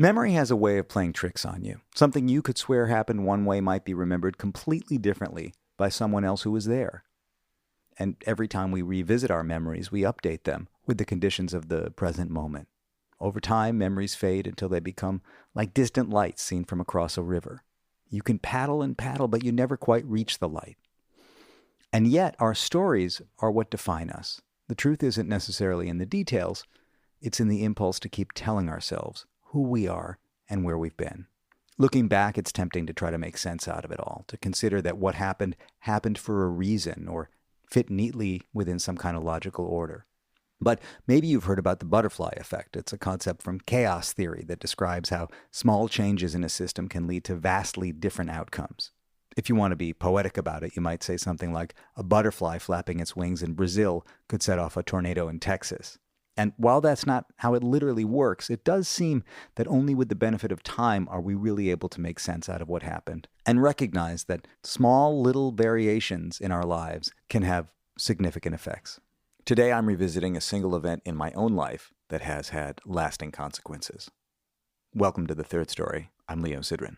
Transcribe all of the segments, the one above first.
Memory has a way of playing tricks on you. Something you could swear happened one way might be remembered completely differently by someone else who was there. And every time we revisit our memories, we update them with the conditions of the present moment. Over time, memories fade until they become like distant lights seen from across a river. You can paddle and paddle, but you never quite reach the light. And yet, our stories are what define us. The truth isn't necessarily in the details. It's in the impulse to keep telling ourselves who we are and where we've been. Looking back, it's tempting to try to make sense out of it all, to consider that what happened for a reason or fit neatly within some kind of logical order. But maybe you've heard about the butterfly effect. It's a concept from chaos theory that describes how small changes in a system can lead to vastly different outcomes. If you want to be poetic about it, you might say something like, a butterfly flapping its wings in Brazil could set off a tornado in Texas. And while that's not how it literally works, it does seem that only with the benefit of time are we really able to make sense out of what happened and recognize that small little variations in our lives can have significant effects. Today, I'm revisiting a single event in my own life that has had lasting consequences. Welcome to The Third Story. I'm Leo Sidran.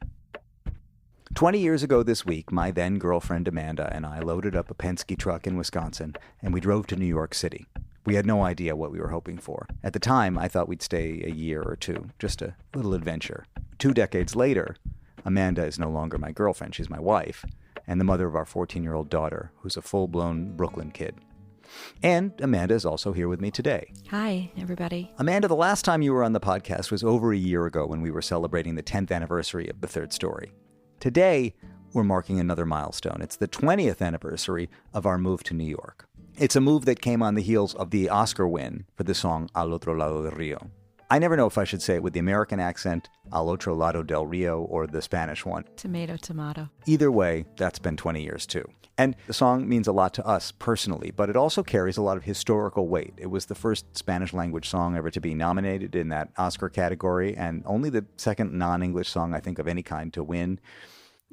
20 years ago this week, my then girlfriend Amanda and I loaded up a Penske truck in Wisconsin and we drove to New York City. We had no idea what we were hoping for. At the time, I thought we'd stay a year or two, just a little adventure. 2 decades later, Amanda is no longer my girlfriend, she's my wife, and the mother of our 14-year-old daughter, who's a full-blown Brooklyn kid. And Amanda is also here with me today. Hi, everybody. Amanda, the last time you were on the podcast was over a year ago when we were celebrating the 10th anniversary of The Third Story. Today, we're marking another milestone. It's the 20th anniversary of our move to New York. It's a move that came on the heels of the Oscar win for the song Al otro lado del río. I never know if I should say it with the American accent, Al otro lado del río, or the Spanish one. Tomato, tomato. Either way, that's been 20 years too. And the song means a lot to us personally, but it also carries a lot of historical weight. It was the first Spanish language song ever to be nominated in that Oscar category, and only the second non-English song, I think, of any kind to win.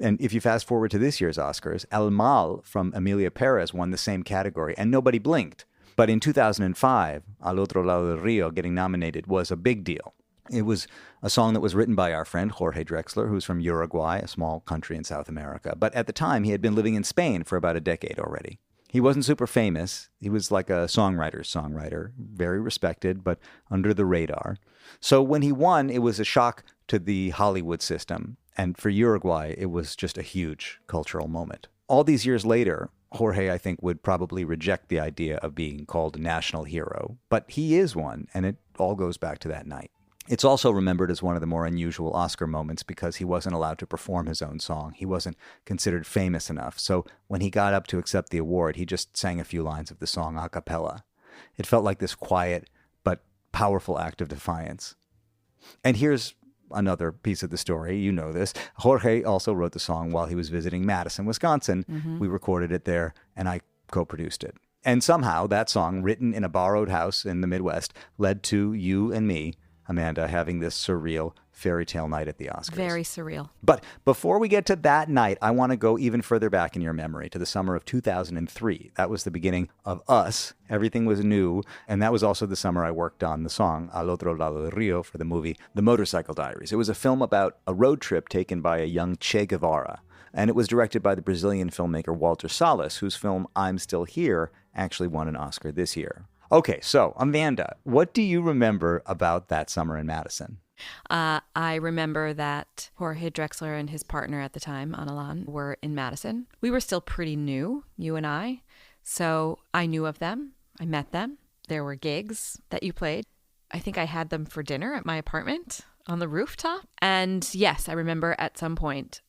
And if you fast forward to this year's Oscars, El Mal from Amelia Perez won the same category, and nobody blinked. But in 2005, Al otro lado del río getting nominated was a big deal. It was a song that was written by our friend Jorge Drexler, who's from Uruguay, a small country in South America. But at the time, he had been living in Spain for about a decade already. He wasn't super famous. He was like a songwriter's songwriter, very respected, but under the radar. So when he won, it was a shock to the Hollywood system. And for Uruguay, it was just a huge cultural moment. All these years later, Jorge, I think, would probably reject the idea of being called a national hero. But he is one, and it all goes back to that night. It's also remembered as one of the more unusual Oscar moments because he wasn't allowed to perform his own song. He wasn't considered famous enough. So when he got up to accept the award, he just sang a few lines of the song a cappella. It felt like this quiet but powerful act of defiance. And here's another piece of the story. You know this. Jorge also wrote the song while he was visiting Madison, Wisconsin. Mm-hmm. We recorded it there, and I co-produced it. And somehow that song, written in a borrowed house in the Midwest, led to you and me, Amanda, having this surreal fairy tale night at the Oscars. Very surreal. But before we get to that night, I want to go even further back in your memory to the summer of 2003. That was the beginning of us. Everything was new. And that was also the summer I worked on the song Al otro lado del río for the movie The Motorcycle Diaries. It was a film about a road trip taken by a young Che Guevara. And it was directed by the Brazilian filmmaker Walter Salles, whose film I'm Still Here actually won an Oscar this year. Okay, so Amanda, what do you remember about that summer in Madison? I remember that Jorge Drexler and his partner at the time, Laan, were in Madison. We were still pretty new, you and I, so I knew of them. I met them. There were gigs that you played. I think I had them for dinner at my apartment on the rooftop. And yes, I remember at some point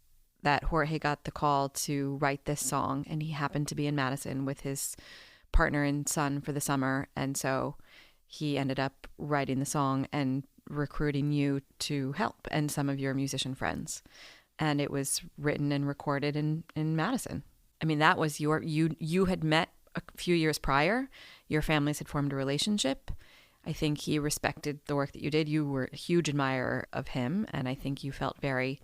that Jorge got the call to write this song, and he happened to be in Madison with his partner and son for the summer, and so he ended up writing the song and recruiting you to help and some of your musician friends, and it was written and recorded in Madison. I mean, that was you had met a few years prior. Your families had formed a relationship. I think he respected the work that you did. You were a huge admirer of him, and I think you felt very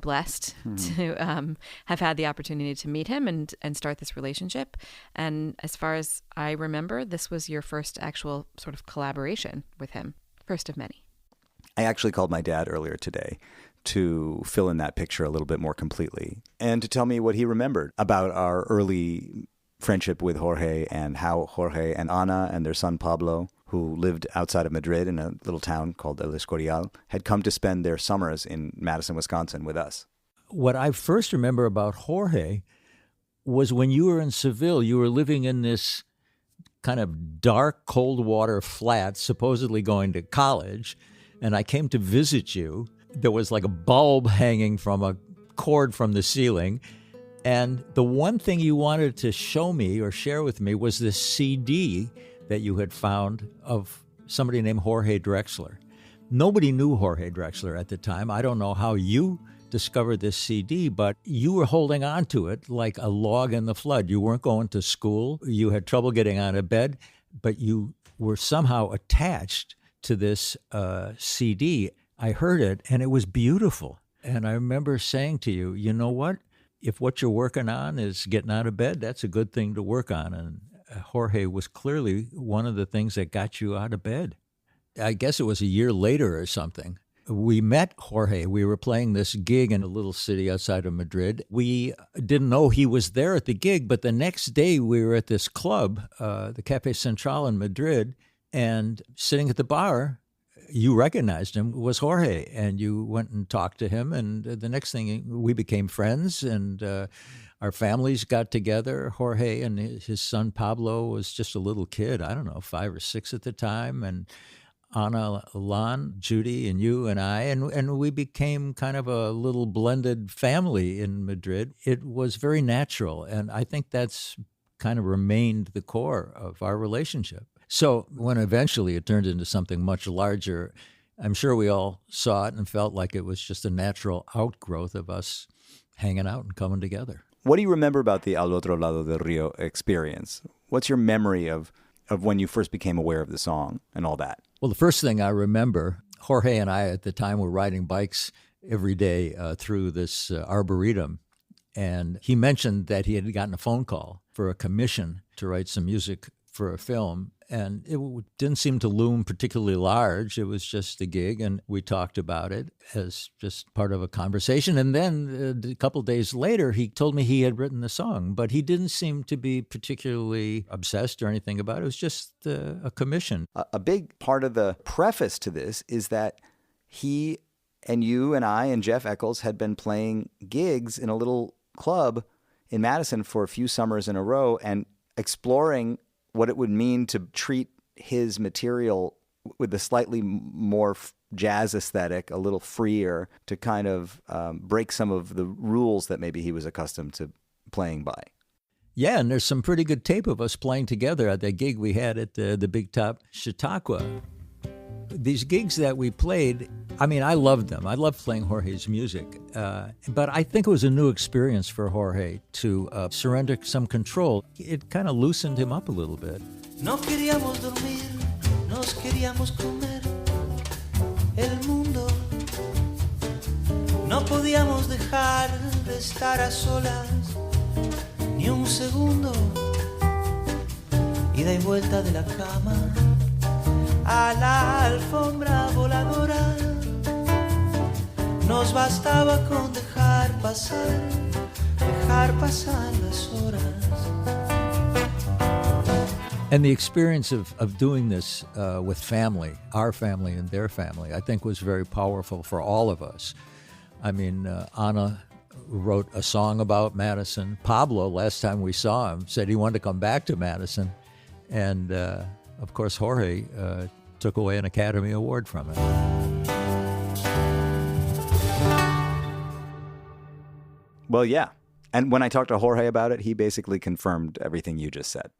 #blessed to have had the opportunity to meet him and start this relationship. And as far as I remember, this was your first actual sort of collaboration with him, first of many. I actually called my dad earlier today to fill in that picture a little bit more completely and to tell me what he remembered about our early friendship with Jorge and how Jorge and Ana and their son Pablo, who lived outside of Madrid in a little town called El Escorial, had come to spend their summers in Madison, Wisconsin with us. What I first remember about Jorge was when you were in Seville, you were living in this kind of dark, cold water flat, supposedly going to college, and I came to visit you. There was like a bulb hanging from a cord from the ceiling, and the one thing you wanted to show me or share with me was this CD that you had found of somebody named Jorge Drexler. Nobody knew Jorge Drexler at the time. I don't know how you discovered this CD, but you were holding on to it like a log in the flood. You weren't going to school. You had trouble getting out of bed, but you were somehow attached to this CD. I heard it, and it was beautiful. And I remember saying to you, you know what? If what you're working on is getting out of bed, that's a good thing to work on. And Jorge was clearly one of the things that got you out of bed. I guess it was a year later or something. We met Jorge. We were playing this gig in a little city outside of Madrid. We didn't know he was there at the gig, but the next day we were at this club, the Cafe Central in Madrid, and sitting at the bar, you recognized him, was Jorge, and you went and talked to him, and the next thing, we became friends, and our families got together. Jorge and his son Pablo was just a little kid, I don't know, 5 or 6 at the time, and Ana, Laan, Judy, and you and I, and we became kind of a little blended family in Madrid. It was very natural, and I think that's kind of remained the core of our relationship. So when eventually it turned into something much larger, I'm sure we all saw it and felt like it was just a natural outgrowth of us hanging out and coming together. What do you remember about the Al Otro Lado del Rio experience? What's your memory of when you first became aware of the song and all that? Well, the first thing I remember, Jorge and I at the time were riding bikes every day through this arboretum. And he mentioned that he had gotten a phone call for a commission to write some music for a film. And it didn't seem to loom particularly large. It was just a gig, and we talked about it as just part of a conversation. And then a couple days later, he told me he had written the song, but he didn't seem to be particularly obsessed or anything about it. It was just a commission. A big part of the preface to this is that he and you and I and Jeff Eccles had been playing gigs in a little club in Madison for a few summers in a row and exploring what it would mean to treat his material with a slightly more jazz aesthetic, a little freer, to kind of break some of the rules that maybe he was accustomed to playing by. Yeah, and there's some pretty good tape of us playing together at that gig we had at the Big Top Chautauqua. These gigs that we played, I mean, I loved them. I loved playing Jorge's music. But I think it was a new experience for Jorge to surrender some control. It kind of loosened him up a little bit. No queríamos dormir, nos queríamos comer el mundo. No podíamos dejar de estar a solas ni un segundo. Ida y vuelta de la cama a la alfombra voladora. Nos bastaba con dejar pasar las horas. And the experience of doing this with family, our family and their family, I think was very powerful for all of us. I mean, Ana wrote a song about Madison. Pablo, last time we saw him, said he wanted to come back to Madison. And, of course, Jorge took away an Academy Award from it. Well, yeah. And when I talked to Jorge about it, he basically confirmed everything you just said.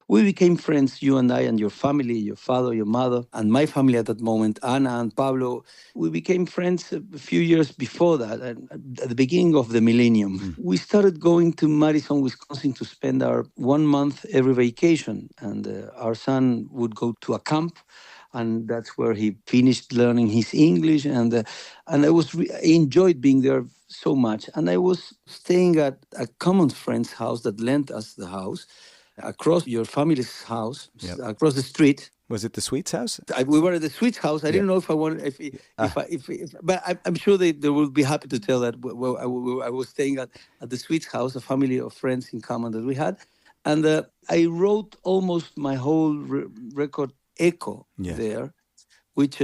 We became friends, you and I, and your family, your father, your mother, and my family at that moment, Ana and Pablo. We became friends a few years before that, at the beginning of the millennium. Mm. We started going to Madison, Wisconsin to spend our 1 month every vacation. And our son would go to a camp, and that's where he finished learning his English. And I enjoyed being there so much. And I was staying at a common friend's house that lent us the house. across your family's house, Yep. across the street. Was it the Sweets house? We were at the Sweet's house. I didn't know if I wanted, but I'm sure they will be happy to tell that. Well, I was staying at the Sweet's house, a family of friends in common that we had, and I wrote almost my whole record Echo there, which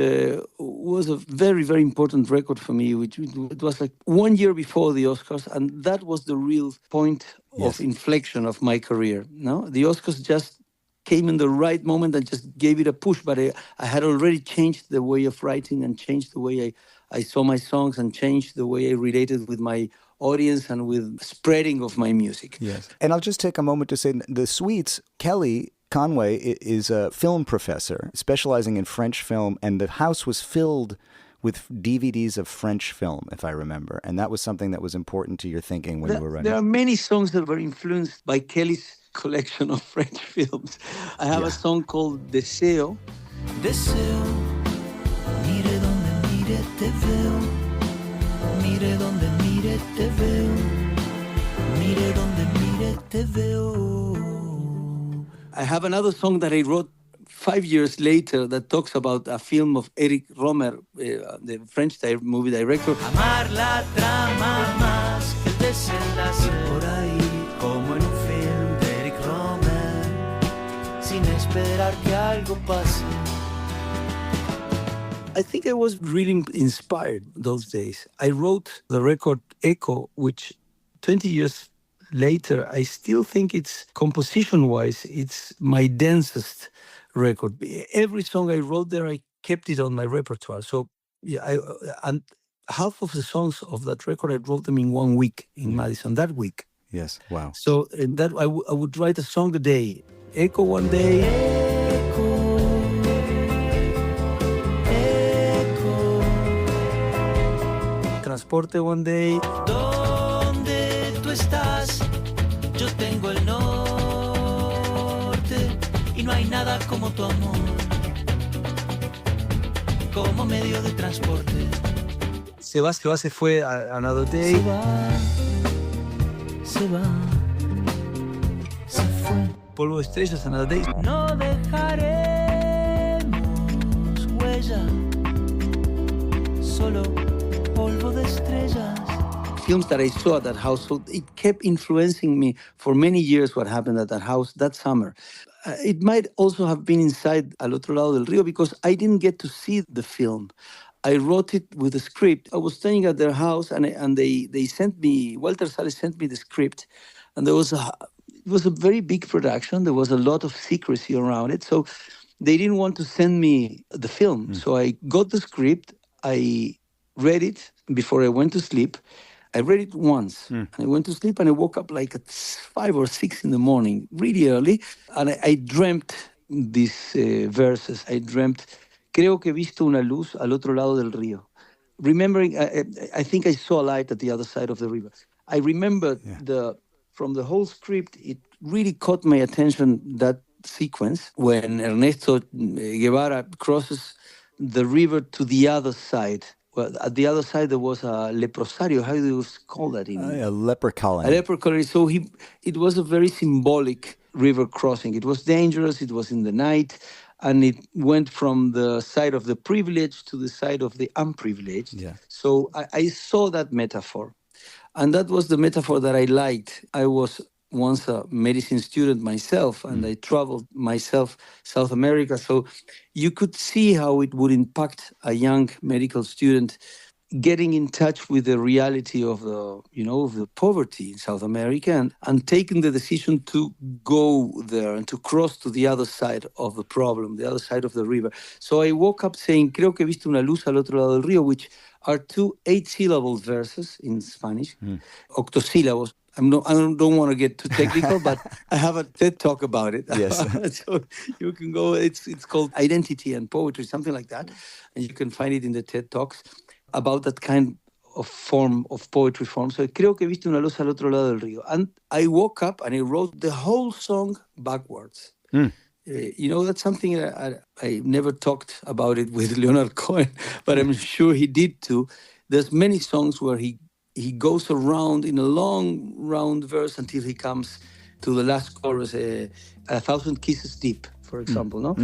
was a very, very important record for me. It was like 1 year before the Oscars, and that was the real point of inflection of my career. No, the Oscars just came in the right moment and just gave it a push. But I had already changed the way of writing and changed the way I saw my songs and changed the way I related with my audience and with spreading of my music. Yes. And I'll just take a moment to say the Sweets, Kelly Conway is a film professor specializing in French film, and the house was filled with DVDs of French film, if I remember. And that was something that was important to your thinking when you were running. There are many songs that were influenced by Kelly's collection of French films. I have a song called Deseo. Deseo, mire donde mire te veo, mire donde mire te veo, mire donde mire te veo. I have another song that I wrote 5 years later that talks about a film of Eric Romer, the French movie director. Amar la trama más que el desenlace por ahí, como en un film de Eric Romer, sin esperar que algo pase. I think I was really inspired those days. I wrote the record Echo, which 20 years later, I still think it's, composition-wise, it's my densest record. Every song I wrote there, I kept it on my repertoire. So, and half of the songs of that record, I wrote them in 1 week in Madison, that week. Yes, wow. So that I would write a song a day. Echo one day. Echo, echo. Transporte one day. ¿Dónde tú estás? Yo tengo el norte y no hay nada como tu amor, como medio de transporte. Se va, se fue Another Day. Se va, se fue. Polvo de estrellas, Another Day. No dejaremos huella, solo polvo de estrellas. Films that I saw at that house, so it kept influencing me for many years what happened at that house that summer. It might also have been inside Al Otro Lado del Río because I didn't get to see the film. I wrote it with a script. I was staying at their house and they sent me, Walter Sales sent me the script, and it was a very big production. There was a lot of secrecy around it. So they didn't want to send me the film. So I got the script, I read it before I went to sleep. I read it once, and I went to sleep, and I woke up like at 5 or 6 in the morning, really early, and I dreamt these verses. I dreamt, creo que he visto una luz al otro lado del río. Remembering, I think I saw a light at the other side of the river. I remember from the whole script, it really caught my attention, that sequence, when Ernesto Guevara crosses the river to the other side. Well, at the other side, there was a leprosario. How do you call that? A leper colony. A leper colony. So it was a very symbolic river crossing. It was dangerous. It was in the night. And it went from the side of the privileged to the side of the unprivileged. Yeah. So I saw that metaphor. And that was the metaphor that I liked. I was once a medicine student myself, and I traveled myself South America. So you could see how it would impact a young medical student getting in touch with the reality of the poverty in South America and taking the decision to go there and to cross to the other side of the problem, the other side of the river. So I woke up saying, creo que he visto una luz al otro lado del río, which are 2 8-syllable verses in Spanish, octosílabos. I don't want to get too technical, but I have a TED Talk about it. Yes. So you can go, it's called Identity and Poetry, something like that. And you can find it in the TED Talks about that kind of form of poetry form. So creo que he visto una luz al otro lado del río. And I woke up and I wrote the whole song backwards. That's something I never talked about it with Leonard Cohen, but I'm sure he did too. There's many songs where he goes around in a long round verse until he comes to the last chorus, 1,000 kisses deep, for example, no?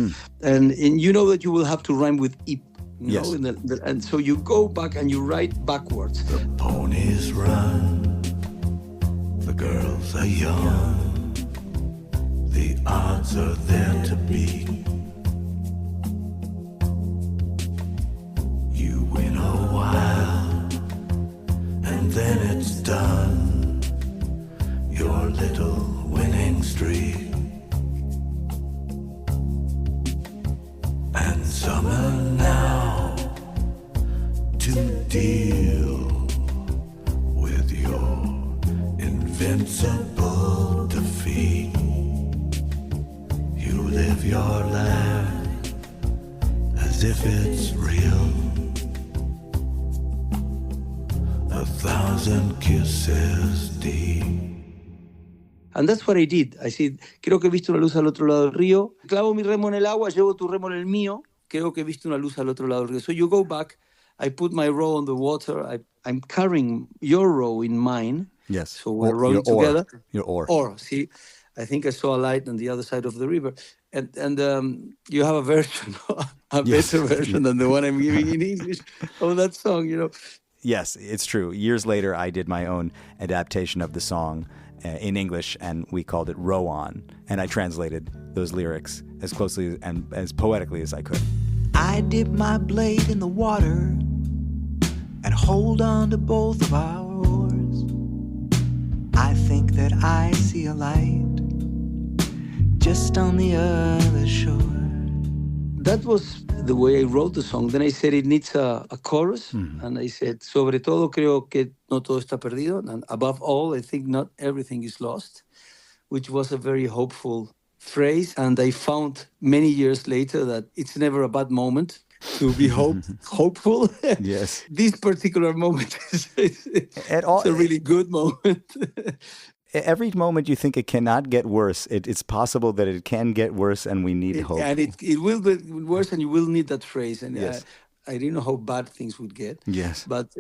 And you know that you will have to rhyme with ip, you know? And so you go back and you write backwards. The ponies run, the girls are young, the odds are there to beat. You win a while, and then it's done, your little winning streak. And summer now to deal with your invincible defeat. You live your life as if it's real. 1,000 kisses deep. And that's what I did. I said, creo que he visto una luz al otro lado del río. Clavo mi remo en el agua, llevo tu remo en el mío. Creo que he visto una luz al otro lado del río. So you go back, I put my row on the water. I'm carrying your row in mine. Yes. So we're rowing together. Your oar. Or, see, I think I saw a light on the other side of the river. And you have a version, a better version than the one I'm giving in English of that song, you know. Yes, it's true. Years later, I did my own adaptation of the song in English, and we called it Row On. And I translated those lyrics as closely and as poetically as I could. I dip my blade in the water and hold on to both of our oars. I think that I see a light just on the other shore. That was the way I wrote the song. Then I said it needs a chorus. And I said, sobre todo creo que no todo está perdido. And above all, I think not everything is lost, which was a very hopeful phrase. And I found many years later that it's never a bad moment to be hopeful. Yes. This particular moment is it's a really good moment. Every moment you think it cannot get worse, it's possible that it can get worse, and we need hope. And it will be worse, and you will need that phrase. And yes. I didn't know how bad things would get. Yes. But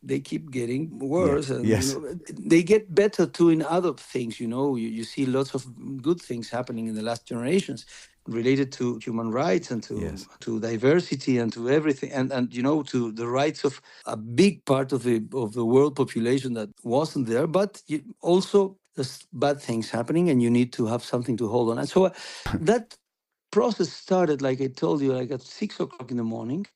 they keep getting worse. Yeah. And, yes. you know, they get better too in other things. You know, you see lots of good things happening in the last generations related to human rights and to diversity and to everything, and you know, to the rights of a big part of the world population that wasn't there. But also there's bad things happening, and you need to have something to hold on. And so that process started, like I told you, like at 6 o'clock in the morning,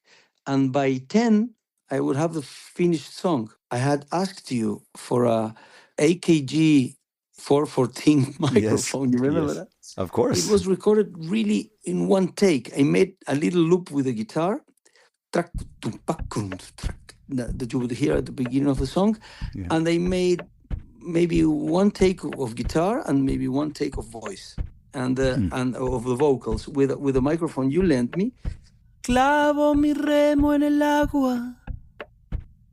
and by 10 I would have the finished song. I had asked you for a AKG 414 microphone. You remember that? Of course. It was recorded really in one take. I made a little loop with the guitar, that you would hear at the beginning of the song. Yeah. And I made maybe one take of guitar and maybe one take of voice and of the vocals with a microphone you lent me. Clavo mi remo en el agua,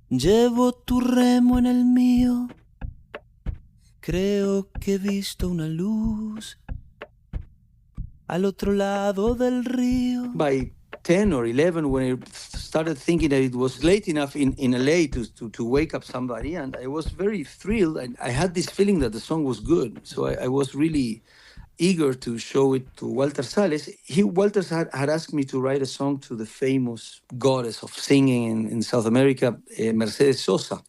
llevo tu remo en el mío. Creo que he visto una luz al otro lado del río. By 10 or 11, when I started thinking that it was late enough in LA to wake up somebody, and I was very thrilled. I had this feeling that the song was good. So I was really eager to show it to Walter Salles. Walter had asked me to write a song to the famous goddess of singing in South America, Mercedes Sosa.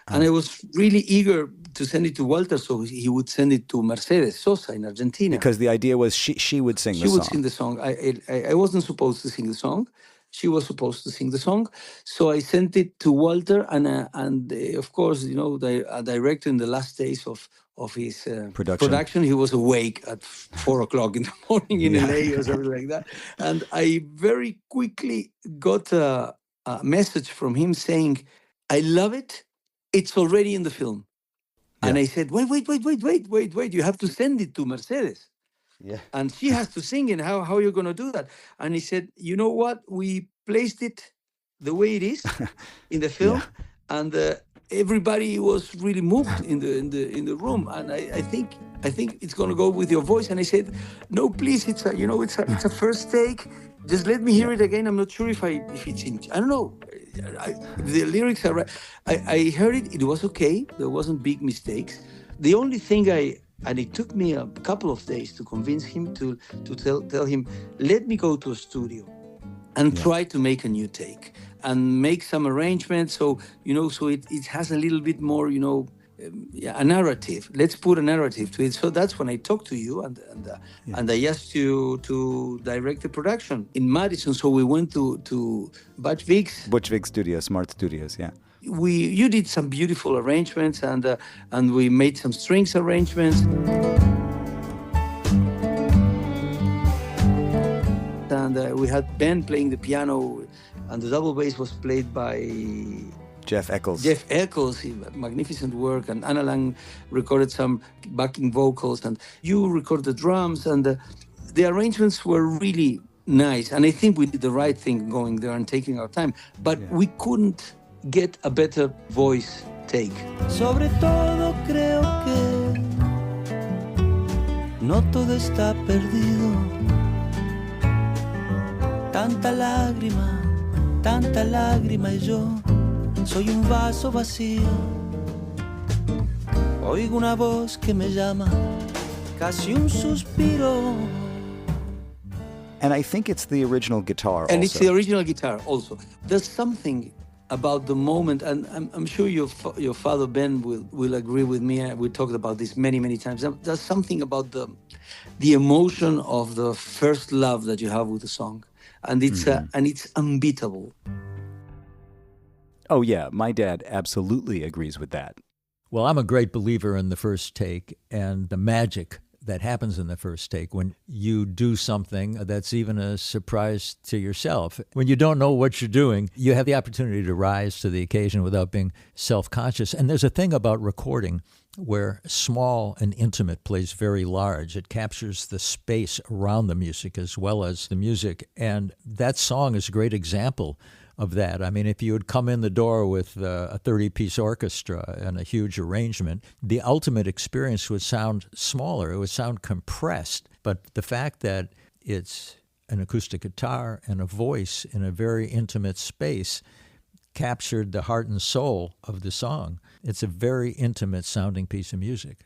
And I was really eager to send it to Walter so he would send it to Mercedes Sosa in Argentina. Because the idea was she would sing the song. She would sing the song. I wasn't supposed to sing the song. She was supposed to sing the song. So I sent it to Walter, and of course, you know, the director in the last days of his production, he was awake at 4 o'clock in the morning in LA or something like that. And I very quickly got a message from him saying, I love it. It's already in the film. Yeah. And I said, wait. You have to send it to Mercedes. Yeah. And she has to sing it. How are you going to do that? And he said, you know what? We placed it the way it is in the film. Yeah. And everybody was really moved in the room. And I think it's going to go with your voice. And I said, no, please, it's a first take. Just let me hear it again. I'm not sure if it's in, I don't know. The lyrics are right. I heard it. It was okay. There wasn't big mistakes. The only thing And it took me a couple of days to convince him to tell him, let me go to a studio and try to make a new take and make some arrangements. So, so it has a little bit more, a narrative. Let's put a narrative to it. So that's when I talked to you and I asked you to direct the production in Madison. So we went to Butch Vig Studios, Smart Studios, yeah. You did some beautiful arrangements and we made some strings arrangements. And we had Ben playing the piano, and the double bass was played by Jeff Eccles, magnificent work. And Anna Lang recorded some backing vocals, and you recorded the drums, and the arrangements were really nice. And I think we did the right thing going there and taking our time, but we couldn't get a better voice take. Sobre todo creo que no todo está perdido. Tanta lágrima y yo soy un vaso vacío. Oigo una voz que me llama, casi un suspiro. And I think it's the original guitar and also. It's the original guitar also. There's something about the moment, and I'm sure your father Ben will agree with me. We talked about this many times. There's something about the emotion of the first love that you have with the song. And it's unbeatable. Oh, yeah. My dad absolutely agrees with that. Well, I'm a great believer in the first take and the magic that happens in the first take when you do something that's even a surprise to yourself. When you don't know what you're doing, you have the opportunity to rise to the occasion without being self-conscious. And there's a thing about recording where small and intimate plays very large. It captures the space around the music as well as the music. And that song is a great example of that. I mean, if you had come in the door with a 30-piece orchestra and a huge arrangement, the ultimate experience would sound smaller. It would sound compressed. But the fact that it's an acoustic guitar and a voice in a very intimate space captured the heart and soul of the song. It's a very intimate sounding piece of music.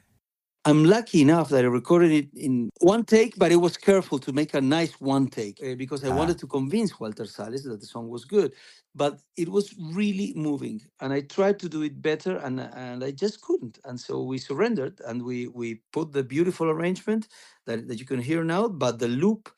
I'm lucky enough that I recorded it in one take, but it was careful to make a nice one take because I wanted to convince Walter Salles that the song was good. But it was really moving, and I tried to do it better, and I just couldn't. And so we surrendered, and we put the beautiful arrangement that you can hear now, but the loop,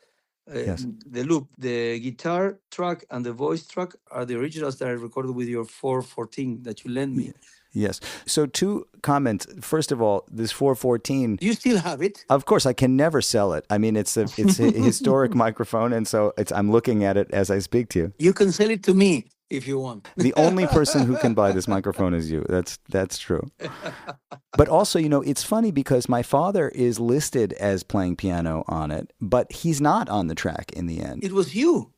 the guitar track and the voice track are the originals that I recorded with your 414 that you lent me. Yes. So 2 comments. First of all, this 414. You still have it? Of course, I can never sell it. I mean, it's a historic microphone, and so I'm looking at it as I speak to you. You can sell it to me if you want. The only person who can buy this microphone is you. That's true. But also, it's funny because my father is listed as playing piano on it, but he's not on the track in the end. It was you.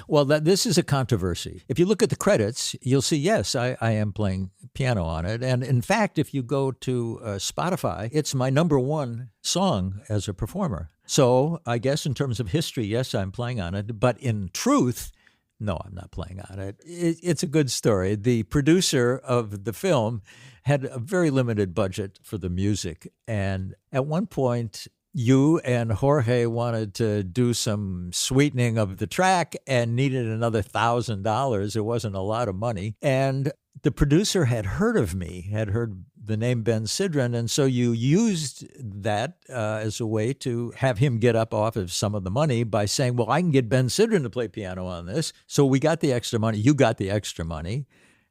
Well, this is a controversy. If you look at the credits, you'll see, yes, I am playing piano on it. And in fact, if you go to Spotify, it's my #1 song as a performer. So I guess in terms of history, yes, I'm playing on it. But in truth, no, I'm not playing on it. It's a good story. The producer of the film had a very limited budget for the music. And at one point, you and Jorge wanted to do some sweetening of the track and needed another $1,000. It wasn't a lot of money. And the producer had heard of me, had heard the name Ben Sidran, and so you used that as a way to have him get up off of some of the money by saying, well, I can get Ben Sidran to play piano on this. So we got the extra money. You got the extra money.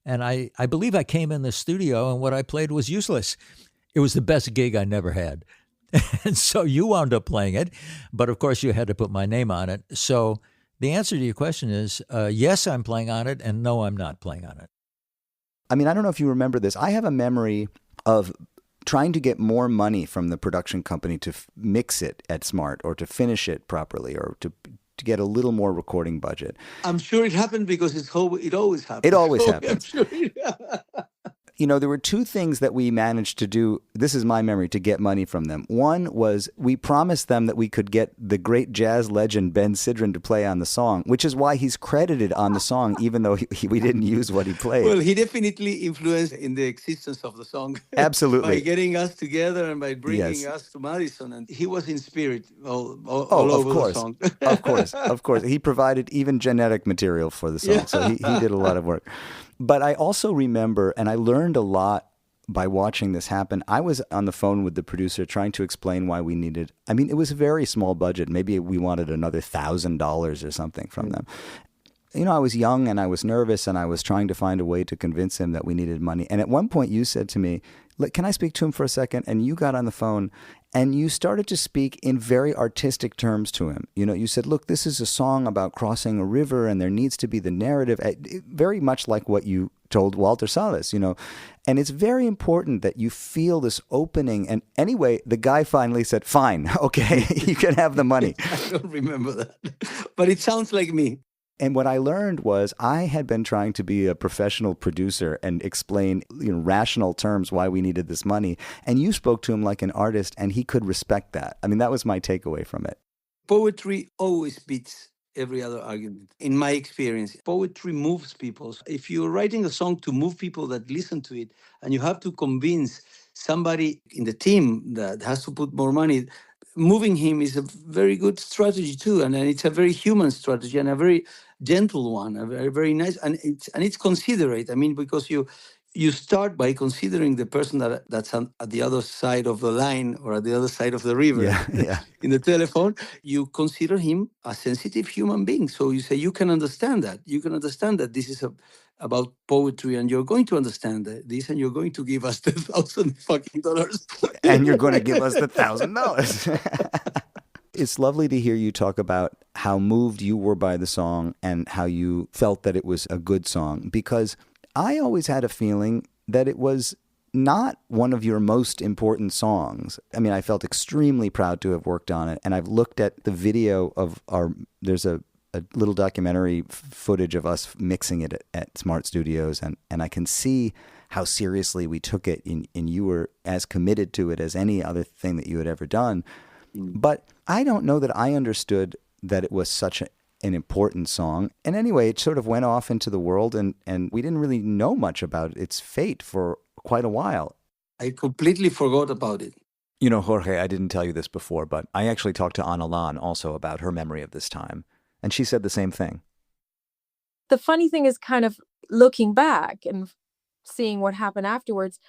And I believe I came in the studio and what I played was useless. It was the best gig I never had. And so you wound up playing it, but of course you had to put my name on it. So the answer to your question is, yes, I'm playing on it, and no, I'm not playing on it. I mean, I don't know if you remember this. I have a memory of trying to get more money from the production company to mix it at Smart or to finish it properly or to get a little more recording budget. I'm sure it happened because it always happens. It always happens. I'm sure There were two things that we managed to do. This is my memory, to get money from them. One was we promised them that we could get the great jazz legend Ben Sidran to play on the song, which is why he's credited on the song, even though we didn't use what he played. Well, he definitely influenced in the existence of the song. Absolutely. By getting us together and by bringing us to Madison. And he was in spirit all over the song. Of course. He provided even genetic material for the song, so he did a lot of work. But I also remember, and I learned a lot by watching this happen. I was on the phone with the producer trying to explain why we needed, it was a very small budget. Maybe we wanted another $1,000 or something from them. I was young and I was nervous and I was trying to find a way to convince him that we needed money. And at one point you said to me, can I speak to him for a second? And you got on the phone and you started to speak in very artistic terms to him. You said, look, this is a song about crossing a river and there needs to be the narrative, very much like what you told Walter Salles, And it's very important that you feel this opening. And anyway, the guy finally said, fine, okay, you can have the money. I don't remember that, but it sounds like me. And what I learned was I had been trying to be a professional producer and explain rational terms why we needed this money. And you spoke to him like an artist and he could respect that. That was my takeaway from it. Poetry always beats every other argument. In my experience, poetry moves people. If you're writing a song to move people that listen to it and you have to convince somebody in the team that has to put more money, moving him is a very good strategy too, and it's a very human strategy and a very gentle one, a very, very nice, and it's considerate. Because you start by considering the person that's at the other side of the line or at the other side of the river. In the telephone, you consider him a sensitive human being. So you say, you can understand that. You can understand that this is about poetry, and you're going to understand this, and you're going to give us $1,000. And you're going to give us the $1,000. It's lovely to hear you talk about how moved you were by the song and how you felt that it was a good song, because I always had a feeling that it was not one of your most important songs. I felt extremely proud to have worked on it, and I've looked at the video of there's a little documentary footage of us mixing it at Smart Studios, and I can see how seriously we took it, and you were as committed to it as any other thing that you had ever done. But I don't know that I understood that it was such an important song. And anyway, it sort of went off into the world, and we didn't really know much about its fate for quite a while. I completely forgot about it. Jorge, I didn't tell you this before, but I actually talked to Laan also about her memory of this time. And she said the same thing. The funny thing is, kind of looking back and seeing what happened afterwards,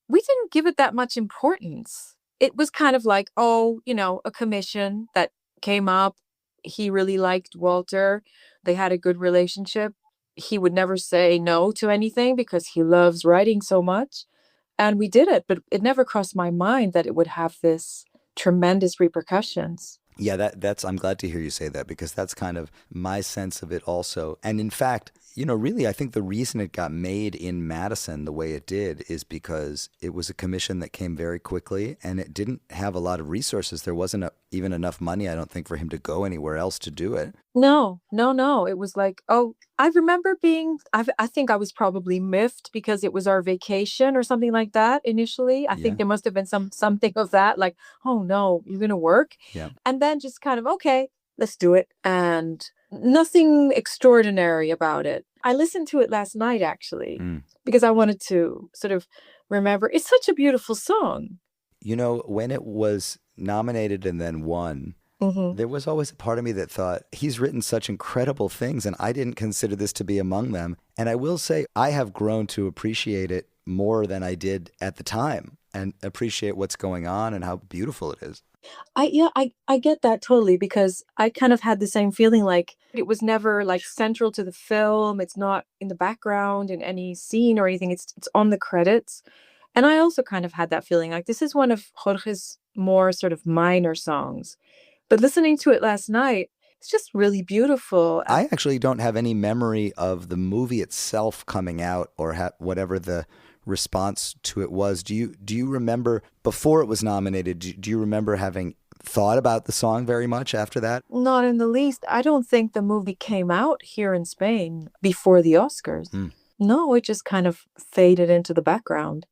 we didn't give it that much importance. It was kind of like, a commission that came up. He really liked Walter. They had a good relationship. He would never say no to anything because he loves writing so much. And we did it, but it never crossed my mind that it would have this tremendous repercussions. Yeah, I'm glad to hear you say that, because that's kind of my sense of it also. And in fact, really, I think the reason it got made in Madison the way it did is because it was a commission that came very quickly, and it didn't have a lot of resources. There wasn't even enough money, I don't think, for him to go anywhere else to do it. No. It was like, I remember I think I was probably miffed because it was our vacation or something like that initially. I think there must have been something of that, like, oh no, you're going to work? Yeah. And then just kind of, okay, let's do it. And nothing extraordinary about it. I listened to it last night, actually, because I wanted to sort of remember. It's such a beautiful song. When it was nominated and then won, there was always a part of me that thought, he's written such incredible things, and I didn't consider this to be among them. And I will say, I have grown to appreciate it more than I did at the time, and appreciate what's going on and how beautiful it is. I get that totally, because I kind of had the same feeling, like it was never like central to the film. It's not in the background in any scene or anything. It's on the credits. And I also kind of had that feeling, like this is one of Jorge's more sort of minor songs. But listening to it last night, it's just really beautiful. I actually don't have any memory of the movie itself coming out or whatever the response to it was. Do you remember, before it was nominated, do you remember having thought about the song very much after that? Not in the least. I don't think the movie came out here in Spain before the Oscars. No, it just kind of faded into the background.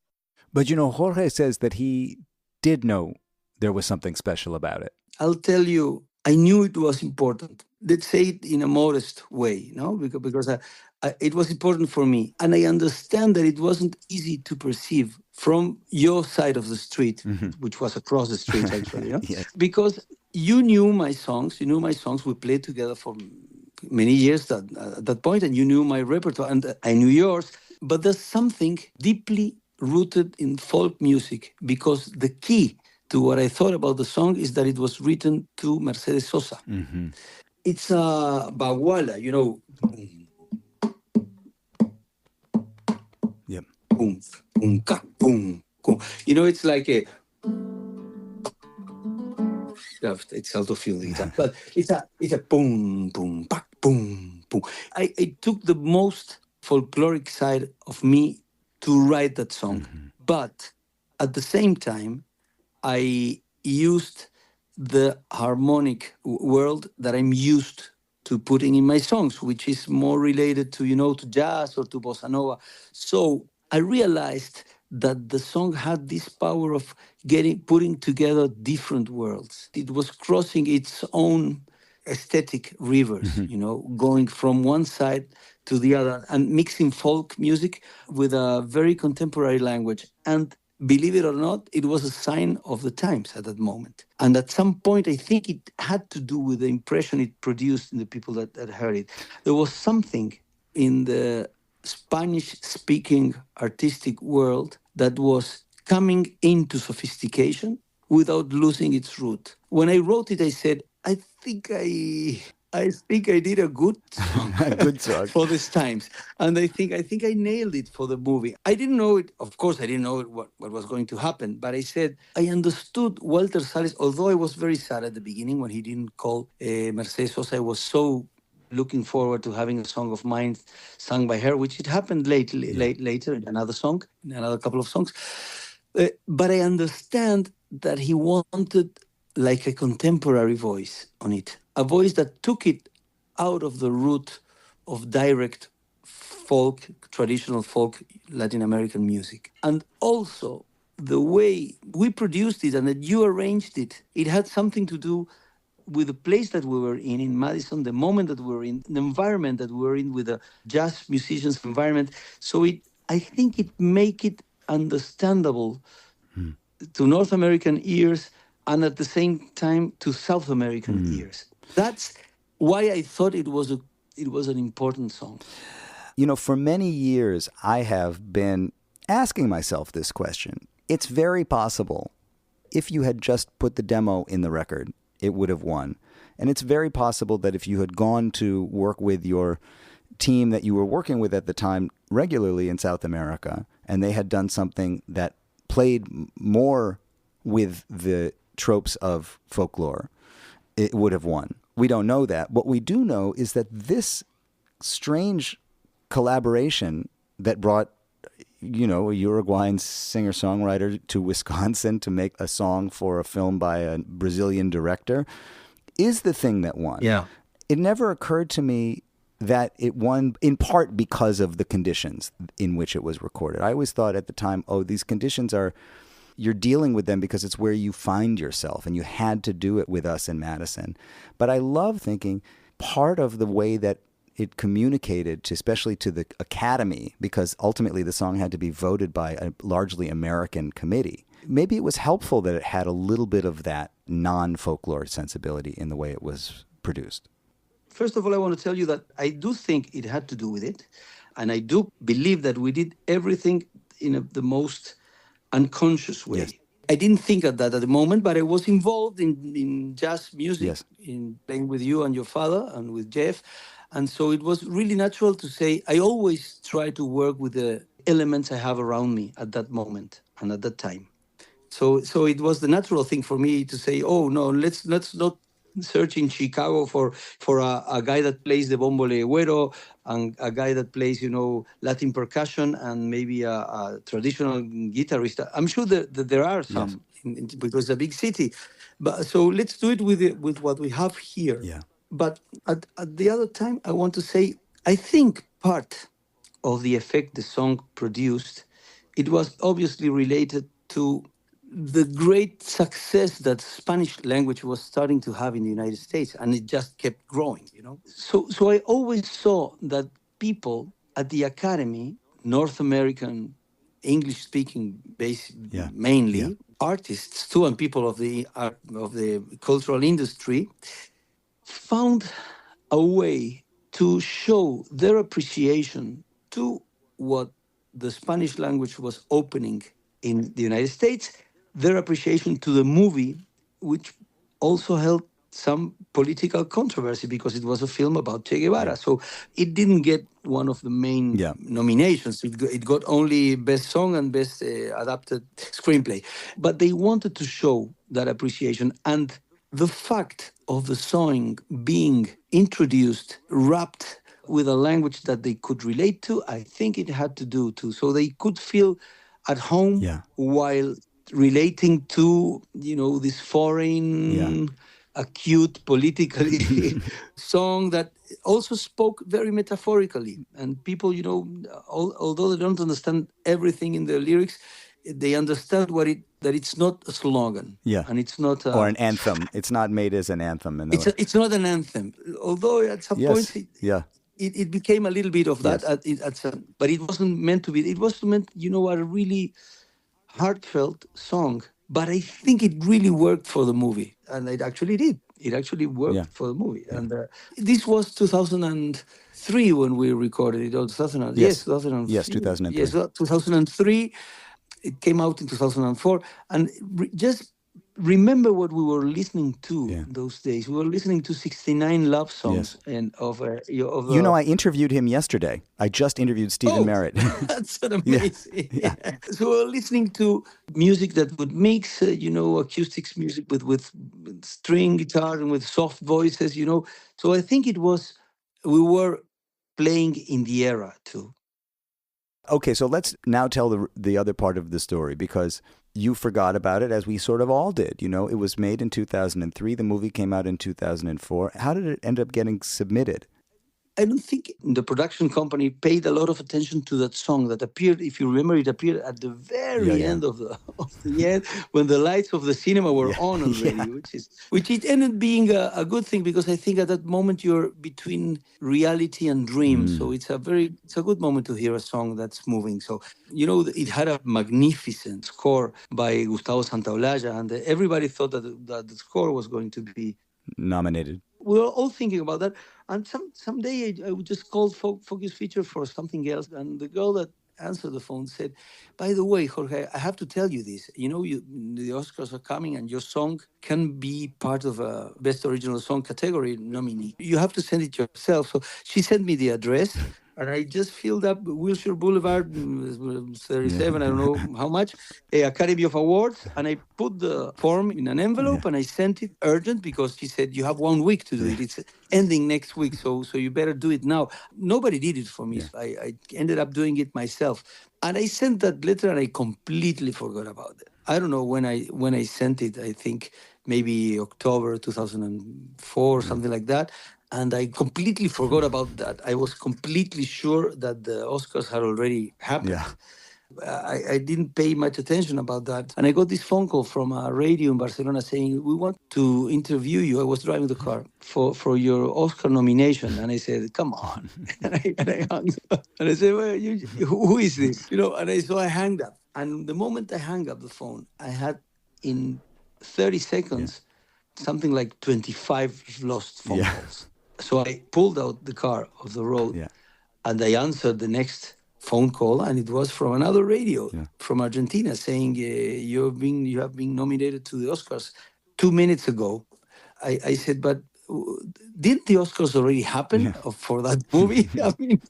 But Jorge says that he did know there was something special about it. I'll tell you, I knew it was important. Let's say it in a modest way, because it was important for me. And I understand that it wasn't easy to perceive from your side of the street, which was across the street, actually, Yes. Because you knew my songs. We played together for many years at that point, and you knew my repertoire, and I knew yours. But there's something deeply rooted in folk music, because the key to what I thought about the song is that it was written to Mercedes Sosa. It's a baguala, Yep. Boom, boom, ka, boom, boom. It's like a. It's also feeling that, but it's a boom, boom, back, boom, boom. I took the most folkloric side of me to write that song, but at the same time, I used the harmonic world that I'm used to putting in my songs, which is more related to, to jazz or to bossa nova. So I realized that the song had this power of putting together different worlds. It was crossing its own aesthetic rivers, going from one side to the other and mixing folk music with a very contemporary language. And believe it or not, it was a sign of the times at that moment. And at some point, I think it had to do with the impression it produced in the people that heard it. There was something in the Spanish-speaking artistic world that was coming into sophistication without losing its root. When I wrote it, I said, I think I did a good song, Good song. for these times. And I think I nailed it for the movie. I didn't know it. Of course, I didn't know what was going to happen. But I said, I understood Walter Salles, although I was very sad at the beginning when he didn't call Mercedes Sosa. I was so looking forward to having a song of mine sung by her, which it happened later in another song, in another couple of songs. But I understand that he wanted like a contemporary voice on it, a voice that took it out of the root of direct folk, traditional folk Latin American music. And also the way we produced it and that you arranged it, it had something to do with the place that we were in Madison, the moment that we were in, the environment that we were in with the jazz musicians environment. So I think it make it understandable to North American ears and at the same time to South American ears. That's why I thought it was an important song. For many years, I have been asking myself this question. It's very possible if you had just put the demo in the record, it would have won. And it's very possible that if you had gone to work with your team that you were working with at the time regularly in South America, and they had done something that played more with the tropes of folklore, it would have won. We don't know that. What we do know is that this strange collaboration that brought, a Uruguayan singer-songwriter to Wisconsin to make a song for a film by a Brazilian director is the thing that won. Yeah. It never occurred to me that it won in part because of the conditions in which it was recorded. I always thought at the time, these conditions you're dealing with them because it's where you find yourself, and you had to do it with us in Madison. But I love thinking part of the way that it communicated, especially to the Academy, because ultimately the song had to be voted by a largely American committee. Maybe it was helpful that it had a little bit of that non-folklore sensibility in the way it was produced. First of all, I want to tell you that I do think it had to do with it. And I do believe that we did everything in the most unconscious way. Yes. I didn't think of that at the moment, but I was involved in jazz music, Yes. in playing with you and your father and with Jeff. And so it was really natural to say, I always try to work with the elements I have around me at that moment and at that time. So it was the natural thing for me to say, oh, no, let's not search in Chicago for a guy that plays the bombo legüero and a guy that plays, Latin percussion and maybe a traditional guitarist. I'm sure that there are some, yes, because it's a big city. But so let's do it with what we have here. Yeah. But at the other time, I want to say, I think part of the effect the song produced, it was obviously related to the great success that Spanish language was starting to have in the United States, and it just kept growing. So I always saw that people at the Academy, North American, English-speaking base Yeah. mainly, Yeah. artists too, and people of the cultural industry, found a way to show their appreciation to what the Spanish language was opening in the United States, their appreciation to the movie, which also held some political controversy because it was a film about Che Guevara. Yeah. So it didn't get one of the main Yeah. nominations. It got only Best Song and Best Adapted Screenplay. But they wanted to show that appreciation. And the fact of the song being introduced, wrapped with a language that they could relate to, I think it had to do too. So they could feel at home Yeah. while relating to, this foreign, acute, politically song that also spoke very metaphorically. And people, although they don't understand everything in the lyrics, they understand that it's not a slogan. Yeah. And it's not Or an anthem. It's not made as an anthem. it's not an anthem. Although at some Yes. point Yeah. it became a little bit of that, but it wasn't meant to be. It was meant, a really heartfelt song. But I think it really worked for the movie, and it actually did. It actually worked for the movie. And this was 2003 when we recorded it. Or 2000? Yes. 2003. Yes, 2003. Yes, 2003. It came out in 2004, and just remember what we were listening to those days. We were listening to 69 love songs and of I interviewed him yesterday. I just interviewed Stephen Merritt. That's amazing. Yeah. So we were listening to music that would mix, acoustics music with string guitar and with soft voices. So I think we were playing in the era too. Okay, so let's now tell the other part of the story, because you forgot about it, as we sort of all did. It was made in 2003. The movie came out in 2004. How did it end up getting submitted? I don't think the production company paid a lot of attention to that song that appeared. If you remember, it appeared at the very end of the end, when the lights of the cinema were on already, which it ended being a good thing, because I think at that moment you're between reality and dream. So it's a good moment to hear a song that's moving. So it had a magnificent score by Gustavo Santaolalla, and everybody thought that the score was going to be nominated. We were all thinking about that. And someday I would just call Focus Feature for something else. And the girl that answered the phone said, "By the way, Jorge, I have to tell you this. The Oscars are coming, and your song can be part of a Best Original Song category nominee. You have to send it yourself." So she sent me the address. And I just filled up Wilshire Boulevard, 37, I don't know how much, Academy of Awards. And I put the form in an envelope and I sent it urgent, because she said, "You have 1 week to do it. It's ending next week, so you better do it now." Nobody did it for me. So I ended up doing it myself. And I sent that letter and I completely forgot about it. I don't know when I sent it. I think maybe October 2004, something like that. And I completely forgot about that. I was completely sure that the Oscars had already happened. Yeah. I didn't pay much attention about that. And I got this phone call from a radio in Barcelona saying, "We want to interview you." I was driving the car for your Oscar nomination. And I said, "Come on." and I hung up. And I said, "Well, who is this?" So I hung up. And the moment I hung up the phone, I had in 30 seconds something like 25 lost phone calls. So I pulled out the car off the road and I answered the next phone call, and it was from another radio from Argentina saying, you have been nominated to the Oscars 2 minutes ago. I said, "But didn't the Oscars already happen for that movie?" I mean,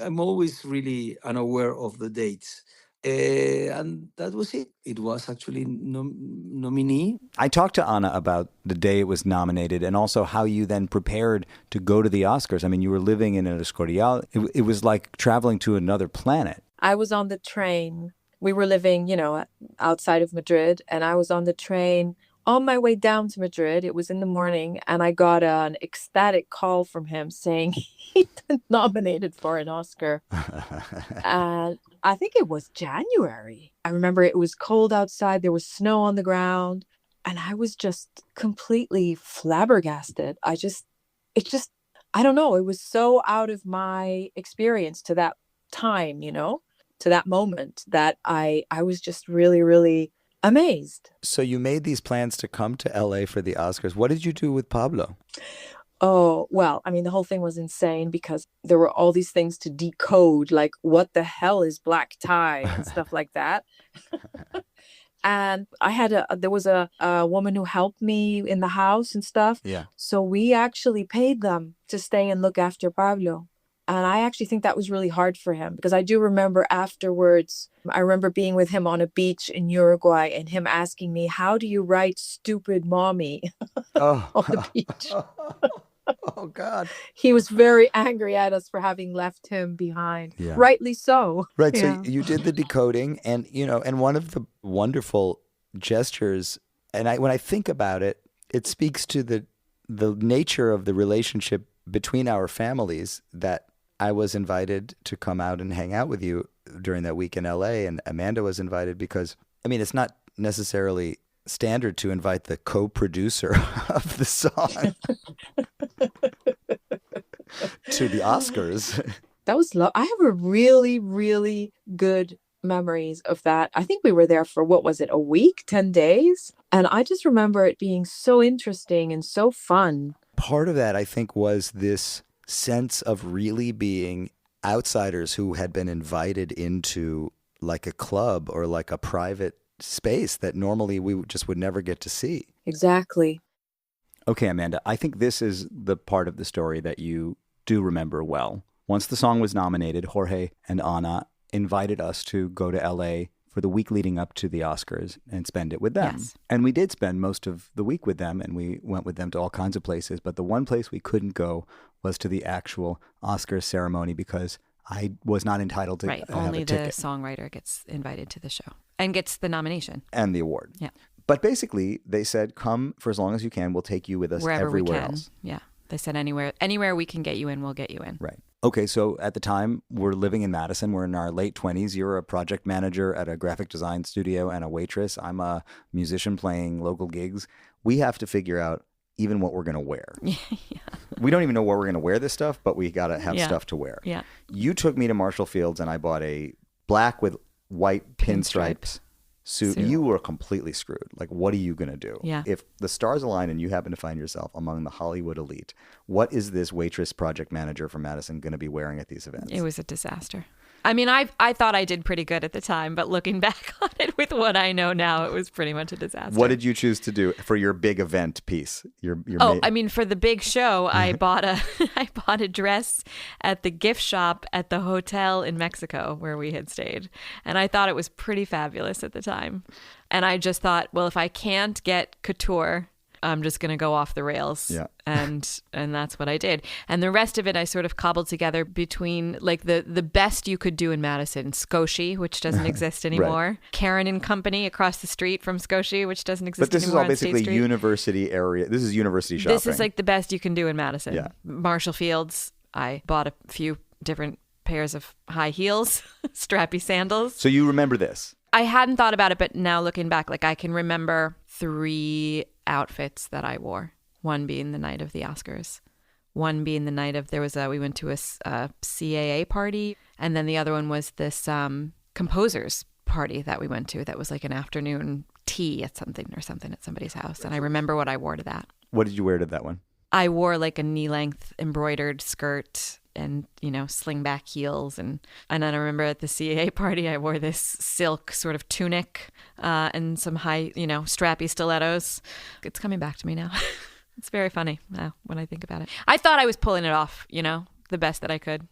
I'm always really unaware of the dates. And that was it. It was actually nominee. I talked to Ana about the day it was nominated, and also how you then prepared to go to the Oscars. I mean, you were living in El Escorial. It was like traveling to another planet. I was on the train. We were living, outside of Madrid, and I was on the train on my way down to Madrid, it was in the morning, and I got an ecstatic call from him saying he'd been nominated for an Oscar. And I think it was January. I remember it was cold outside. There was snow on the ground. And I was just completely flabbergasted. I don't know. It was so out of my experience to that time, to that moment, that I was just really, really amazed. So you made these plans to come to LA for the Oscars. What did you do with Pablo? Oh, well, I mean, the whole thing was insane because there were all these things to decode, like what the hell is black tie and stuff like that. And there was a woman who helped me in the house and stuff. Yeah. So we actually paid them to stay and look after Pablo. And I actually think that was really hard for him because I do remember afterwards, I remember being with him on a beach in Uruguay and him asking me, how do you write stupid mommy on the beach? Oh, God. He was very angry at us for having left him behind. Yeah. Rightly so. Right. Yeah. So you did the decoding and one of the wonderful gestures, and when I think about it, it speaks to the nature of the relationship between our families that I was invited to come out and hang out with you during that week in LA, and Amanda was invited because, I mean, it's not necessarily standard to invite the co-producer of the song to the Oscars. That was I have a really, really good memories of that. I think we were there for, what was it, a week, 10 days? And I just remember it being so interesting and so fun. Part of that, I think, was this sense of really being outsiders who had been invited into like a club or like a private space that normally we just would never get to see. Exactly. Okay, Amanda, I think this is the part of the story that you do remember well. Once the song was nominated, Jorge and Ana invited us to go to LA for the week leading up to the Oscars and spend it with them. Yes. And we did spend most of the week with them, and we went with them to all kinds of places. But the one place we couldn't go was to the actual Oscars ceremony because I was not entitled to have only a the ticket. songwriter gets invited to the show and gets the nomination. And the award. Yeah. But basically, they said, come for as long as you can. We'll take you with us Wherever we everywhere can. else. Yeah. They said anywhere we can get you in, we'll get you in. Right. Okay, so at the time, we're living in Madison. We're in our late 20s. You're a project manager at a graphic design studio and a waitress. I'm a musician playing local gigs. We have to figure out even what we're going to wear. Yeah. We don't even know where we're going to wear this stuff, but we got to have stuff to wear. Yeah. You took me to Marshall Fields and I bought a black with white pinstripes suit. You were completely screwed. Like, what are you going to do? Yeah. If the stars align and you happen to find yourself among the Hollywood elite, what is this waitress project manager from Madison going to be wearing at these events? It was a disaster. I mean, I thought I did pretty good at the time, but looking back on it with what I know now, it was pretty much a disaster. What did you choose to do for your big event piece? I mean, for the big show, I bought a dress at the gift shop at the hotel in Mexico where we had stayed. And I thought it was pretty fabulous at the time. And I just thought, well, if I can't get couture, I'm just going to go off the rails. Yeah. And that's what I did. And the rest of it, I sort of cobbled together between like the best you could do in Madison, Scotia, which doesn't exist anymore. Right. Karen and Company across the street from Scotia, which doesn't exist anymore. But this is all basically university area. This is university shopping. This is like the best you can do in Madison. Yeah. Marshall Fields, I bought a few different pairs of high heels, strappy sandals. So you remember this? I hadn't thought about it, but now looking back, like I can remember 3 outfits that I wore. One being the night of the Oscars, one being the night of we went to a CAA party, and then the other one was this composers party that we went to. That was like an afternoon tea at something at somebody's house, and I remember what I wore to that. What did you wear to that one? I wore like a knee-length embroidered skirt and, sling back heels. And then I remember at the CAA party, I wore this silk sort of tunic and some high, strappy stilettos. It's coming back to me now. It's very funny now when I think about it. I thought I was pulling it off, the best that I could.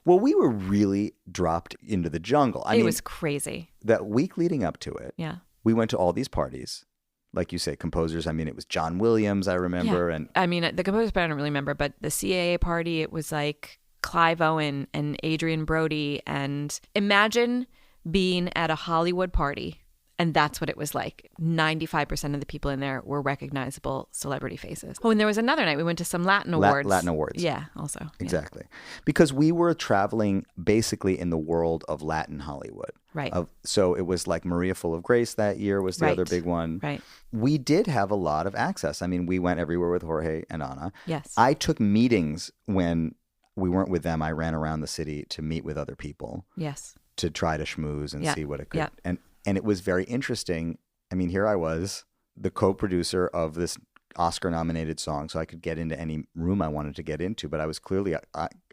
Well, we were really dropped into the jungle. I mean, it was crazy. That week leading up to it, yeah, we went to all these parties. Like you say, composers. I mean, it was John Williams, I remember. Yeah. And I mean, the composers, I don't really remember, but the CAA party, it was like Clive Owen and Adrian Brody. And imagine being at a Hollywood party And that's what it was like. 95% of the people in there were recognizable celebrity faces. Oh, and there was another night we went to some Latin awards. Latin awards. Yeah, also. Exactly. Because we were traveling basically in the world of Latin Hollywood. Right. So it was like Maria Full of Grace that year was the other big one. Right. We did have a lot of access. I mean, we went everywhere with Jorge and Ana. Yes. I took meetings when we weren't with them. I ran around the city to meet with other people. Yes. To try to schmooze and see what it could. Yeah. And it was very interesting. I mean, here I was, the co-producer of this Oscar-nominated song, so I could get into any room I wanted to get into. But I was clearly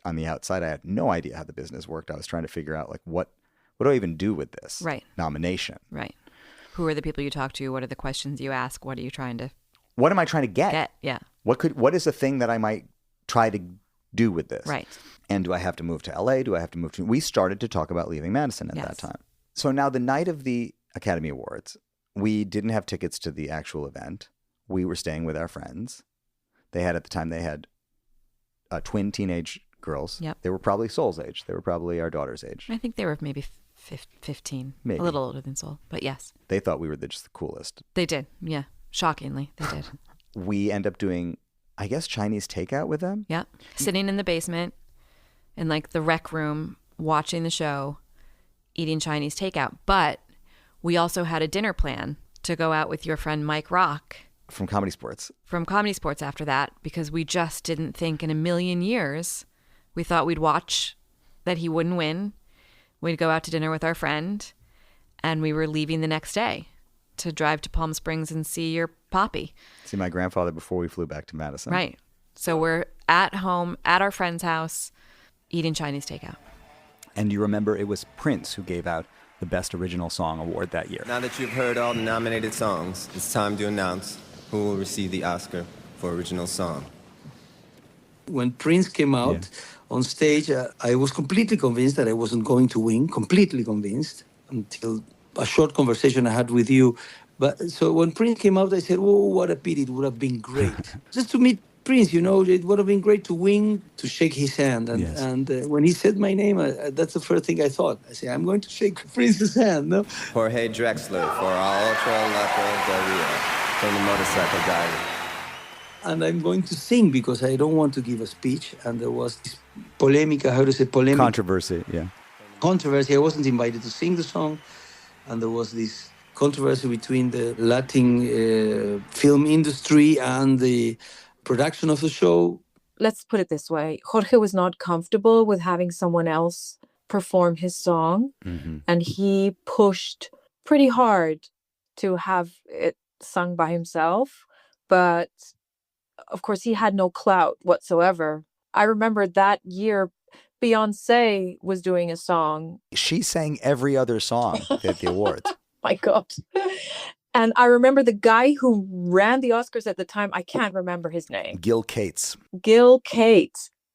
on the outside. I had no idea how the business worked. I was trying to figure out, like, what do I even do with this nomination? Right. Who are the people you talk to? What are the questions you ask? What are you trying to... What am I trying to get? Yeah. What is the thing that I might try to do with this? Right. And do I have to move to LA? Do I have to move to... We started to talk about leaving Madison at that time. So now the night of the Academy Awards, we didn't have tickets to the actual event. We were staying with our friends. At the time, they had twin teenage girls. Yep. They were probably Sol's age. They were probably our daughter's age. I think they were maybe 15. Maybe. A little older than Sol, but yes. They thought we were just the coolest. They did. Yeah. Shockingly, they did. We end up doing, I guess, Chinese takeout with them. Yeah. Sitting in the basement in like the rec room, watching the show, eating Chinese takeout. But we also had a dinner plan to go out with your friend Mike Rock. From Comedy Sports. From Comedy Sports after that, because we just didn't think in a million years, we thought we'd watch that he wouldn't win. We'd go out to dinner with our friend, and we were leaving the next day to drive to Palm Springs and see your Poppy. See my grandfather before we flew back to Madison. Right. So we're at home, at our friend's house, eating Chinese takeout. And you remember it was Prince who gave out the Best Original Song award that year. Now that you've heard all the nominated songs, it's time to announce who will receive the Oscar for Original Song. When Prince came out on stage, I was completely convinced that I wasn't going to win, completely convinced, until a short conversation I had with you. But so when Prince came out, I said, oh, what a pity, it would have been great. Just to meet Prince, you know, it would have been great to win, to shake his hand. And when he said my name, that's the first thing I thought. I said, I'm going to shake Prince's hand. No? Jorge Drexler for our Otro, Lado, from the Motorcycle Diary. And I'm going to sing because I don't want to give a speech. And there was this polemica, how to say polemica? Controversy, Controversy. I wasn't invited to sing the song. And there was this controversy between the Latin film industry and the production of the show. Let's put it this way. Jorge was not comfortable with having someone else perform his song. Mm-hmm. And he pushed pretty hard to have it sung by himself. But of course, he had no clout whatsoever. I remember that year, Beyonce was doing a song. She sang every other song at the awards. My God. And I remember the guy who ran the Oscars at the time, I can't remember his name. Gil Cates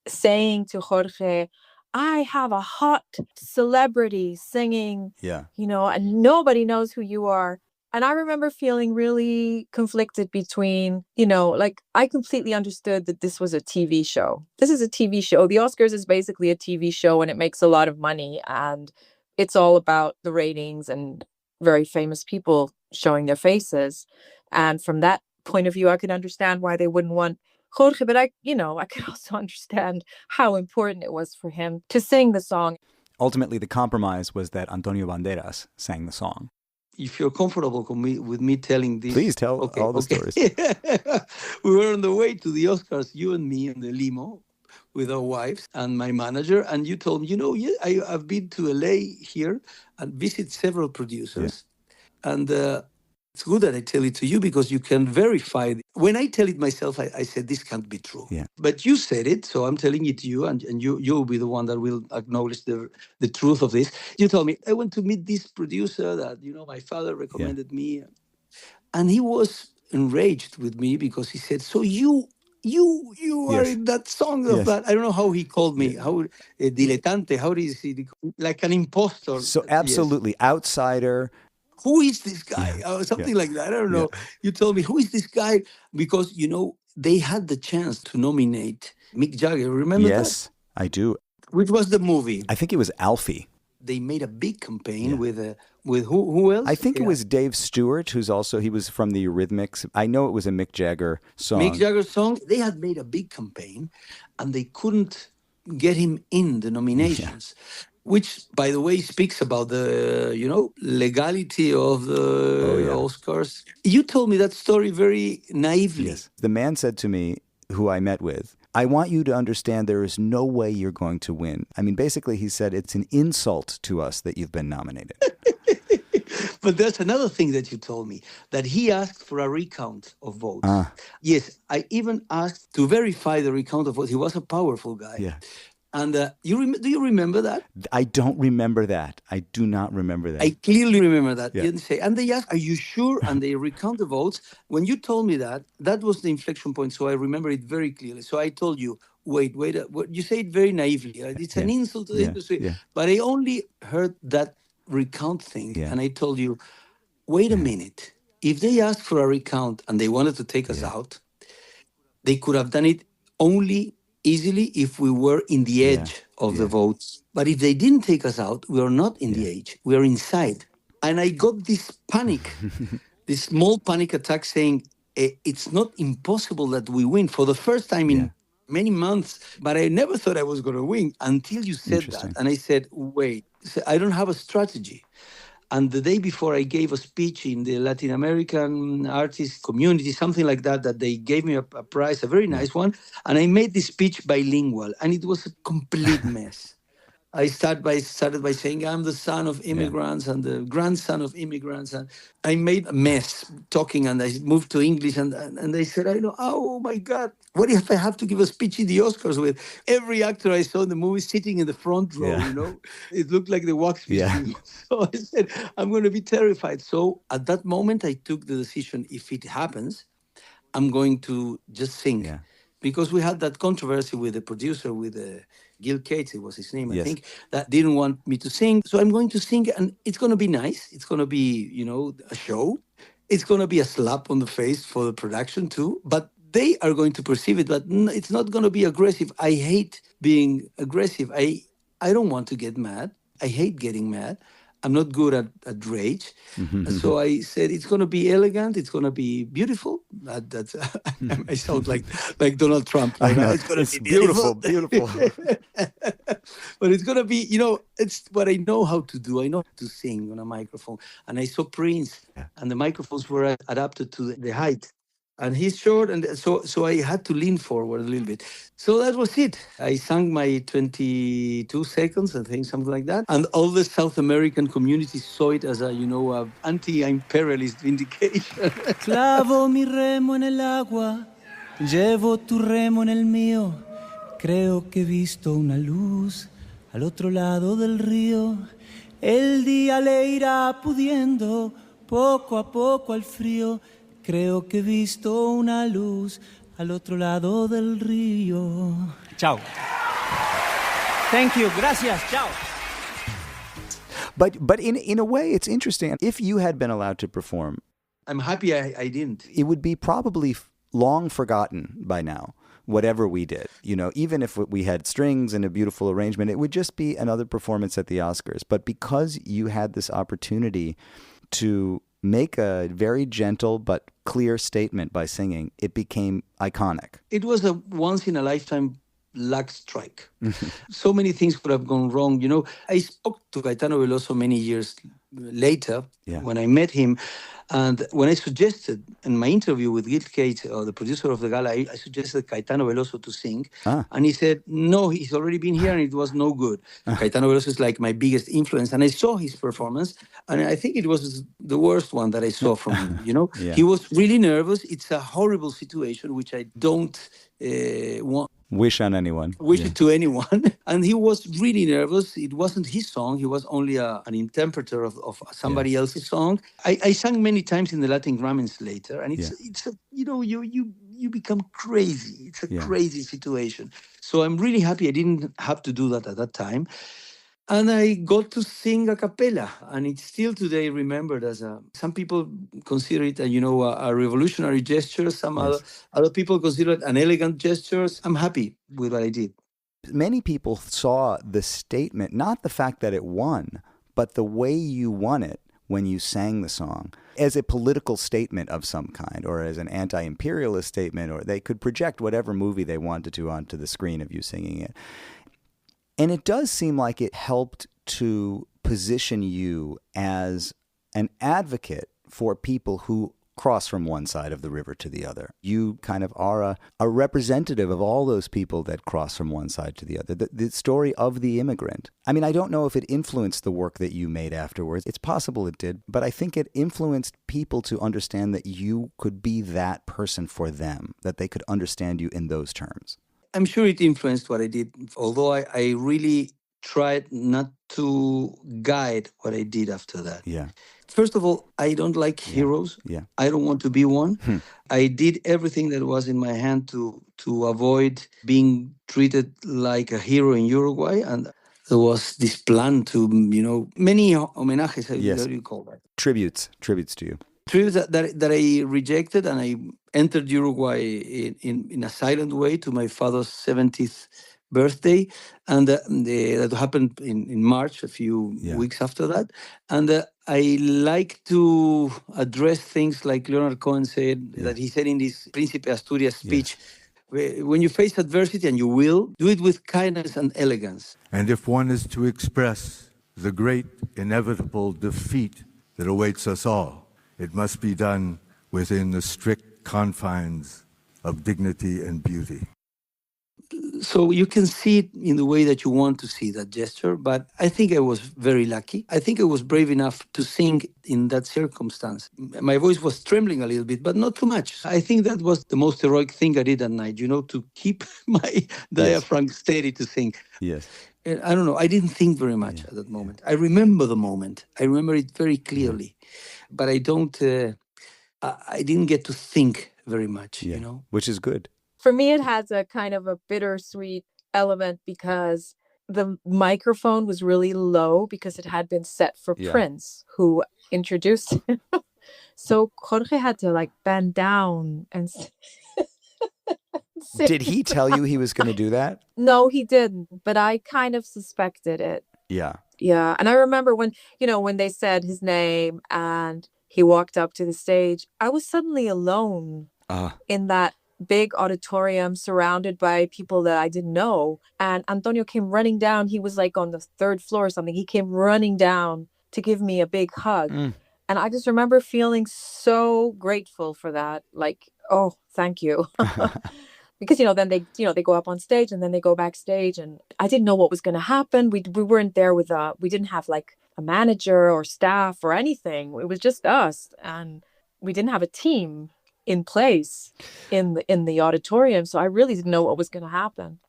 saying to Jorge, I have a hot celebrity singing, you know, and nobody knows who you are. And I remember feeling really conflicted between, you know, like I completely understood that this was a TV show. This is a TV show. The Oscars is basically a TV show and it makes a lot of money. And it's all about the ratings and very famous people showing their faces. And from that point of view, I could understand why they wouldn't want Jorge. But I could also understand how important it was for him to sing the song. Ultimately, the compromise was that Antonio Banderas sang the song. If you're comfortable with me telling this. Please tell all the stories. We were on the way to the Oscars, you and me in the limo with our wives and my manager. And you told me, you know, I've been to LA here and visit several producers. Yeah. And it's good that I tell it to you because you can verify it. When I tell it myself, I said, this can't be true. Yeah. But you said it, so I'm telling it to you, and you'll be the one that will acknowledge the truth of this. You told me, I went to meet this producer that, you know, my father recommended me. And he was enraged with me because he said, so you are in that song of that. I don't know how he called me. How dilettante, how is he? Like an impostor. So absolutely outsider. Who is this guy? Or something like that. I don't know. You told me, who is this guy? Because, you know, they had the chance to nominate Mick Jagger. Remember that? Yes, I do. Which was the movie? I think it was Alfie. they made a big campaign with who else? I think it was Dave Stewart, he was from the Eurythmics. I know it was a Mick Jagger song. Mick Jagger song. They had made a big campaign, and they couldn't get him in the nominations. Which, by the way, speaks about the, legality of the Oscars. You told me that story very naively. Yes. The man said to me, who I met with, I want you to understand there is no way you're going to win. I mean, basically, he said, it's an insult to us that you've been nominated. But there's another thing that you told me, that he asked for a recount of votes. Yes, I even asked to verify the recount of votes. He was a powerful guy. Yeah. And do you remember that? I don't remember that. I do not remember that. I clearly remember that. Yeah. And they asked, are you sure? And they recount the votes. When you told me that, that was the inflection point. So I remember it very clearly. So I told you, wait, you say it very naively. It's an insult to the industry. Yeah. But I only heard that recount thing. Yeah. And I told you, wait a minute. If they asked for a recount and they wanted to take us out, they could have done it only easily if we were in the edge of the votes. But if they didn't take us out, we are not in the edge. We are inside. And I got this panic, this small panic attack saying, it's not impossible that we win for the first time in many months. But I never thought I was going to win until you said that. And I said, wait, I don't have a strategy. And the day before, I gave a speech in the Latin American artist community, something like that, that they gave me a prize, a very nice one. And I made this speech bilingual, and it was a complete mess. I started by saying I'm the son of immigrants and the grandson of immigrants. And I made a mess talking, and I moved to English. And they said, oh my God, what if I have to give a speech in the Oscars with every actor I saw in the movie sitting in the front row, It looked like the wax museum. So I said, I'm going to be terrified. So at that moment, I took the decision, if it happens, I'm going to just sing. Yeah. Because we had that controversy with the producer, with Gil Cates, it was his name, I think, that didn't want me to sing. So I'm going to sing, and it's going to be nice. It's going to be, a show. It's going to be a slap on the face for the production too. But they are going to perceive it, but it's not going to be aggressive. I hate being aggressive. I don't want to get mad. I hate getting mad. I'm not good at rage. So I said, it's going to be elegant. It's going to be beautiful. That's I sound like Donald Trump. I know. It's going to be beautiful. But it's going to be, it's what I know how to do. I know how to sing on a microphone. And I saw Prince, and the microphones were adapted to the height. And he's short, and so I had to lean forward a little bit. So that was it. I sang my 22 seconds, I think, something like that. And all the South American community saw it as a anti-imperialist vindication. Clavo mi remo en el agua, llevo tu remo en el mío. Creo que he visto una luz al otro lado del río. El día le irá pudiendo poco a poco al frío. Creo que he visto una luz al otro lado del río. Ciao. Thank you. Gracias. Ciao. But in a way, it's interesting. If you had been allowed to perform, I'm happy I didn't. It would be probably long forgotten by now, whatever we did. Even if we had strings and a beautiful arrangement, it would just be another performance at the Oscars. But because you had this opportunity to make a very gentle but clear statement by singing, it became iconic. It was a once-in-a-lifetime luck strike. So many things could have gone wrong. I spoke to Caetano Veloso many years later when I met him. And when I suggested in my interview with Gil Cates, the producer of the gala, I suggested Caetano Veloso to sing. And he said, no, he's already been here and it was no good. Caetano Veloso is like my biggest influence. And I saw his performance, and I think it was the worst one that I saw from him. He was really nervous. It's a horrible situation, which I don't wish on anyone. Wish it to anyone. And he was really nervous. It wasn't his song. He was only an interpreter of somebody else's song. I sang many times in the Latin Grammys later, and it's you become crazy. It's a crazy situation. So I'm really happy I didn't have to do that at that time. And I got to sing a cappella, and it's still today remembered as some people consider it a revolutionary gesture. Some other people consider it an elegant gesture. I'm happy with what I did. Many people saw the statement, not the fact that it won, but the way you won it when you sang the song, as a political statement of some kind, or as an anti-imperialist statement, or they could project whatever movie they wanted to onto the screen of you singing it. And it does seem like it helped to position you as an advocate for people who cross from one side of the river to the other. You kind of are a representative of all those people that cross from one side to the other. The story of the immigrant. I mean, I don't know if it influenced the work that you made afterwards. It's possible it did, but I think it influenced people to understand that you could be that person for them, that they could understand you in those terms. I'm sure it influenced what I did, although I really tried not to guide what I did after that. Yeah. First of all, I don't like heroes. Yeah. I don't want to be one. I did everything that was in my hand to avoid being treated like a hero in Uruguay. And there was this plan to, many homenajes, Yes. how do you call that? Tributes to you. Tributes that I rejected, and I entered Uruguay in a silent way to my father's 70th birthday, and that happened in March, a few weeks after that. And I like to address things like Leonard Cohen said, that he said in this Príncipe Asturias speech, when you face adversity, and you will, do it with kindness and elegance. And if one is to express the great inevitable defeat that awaits us all, it must be done within the strict confines of dignity and beauty. So you can see it in the way that you want to see that gesture, but I think I was very lucky. I think I was brave enough to sing in that circumstance. My voice was trembling a little bit, but not too much. I think that was the most heroic thing I did that night, to keep my diaphragm steady to sing. Yes. And I don't know, I didn't think very much at that moment. I remember the moment. I remember it very clearly, but I didn't get to think very much, Which is good. For me, it has a kind of a bittersweet element because the microphone was really low because it had been set for Prince, who introduced him. So Jorge had to bend down and sing. Did he tell you he was going to do that? No, he didn't, but I kind of suspected it. Yeah. Yeah. And I remember when they said his name and he walked up to the stage, I was suddenly alone in that big auditorium surrounded by people that I didn't know. And Antonio came running down. He was on the third floor or something. He came running down to give me a big hug. And I just remember feeling so grateful for that. Oh, thank you. Because, then they go up on stage and then they go backstage, and I didn't know what was going to happen. We weren't there we didn't have a manager or staff or anything. It was just us, and we didn't have a team in place in the auditorium. So I really didn't know what was going to happen.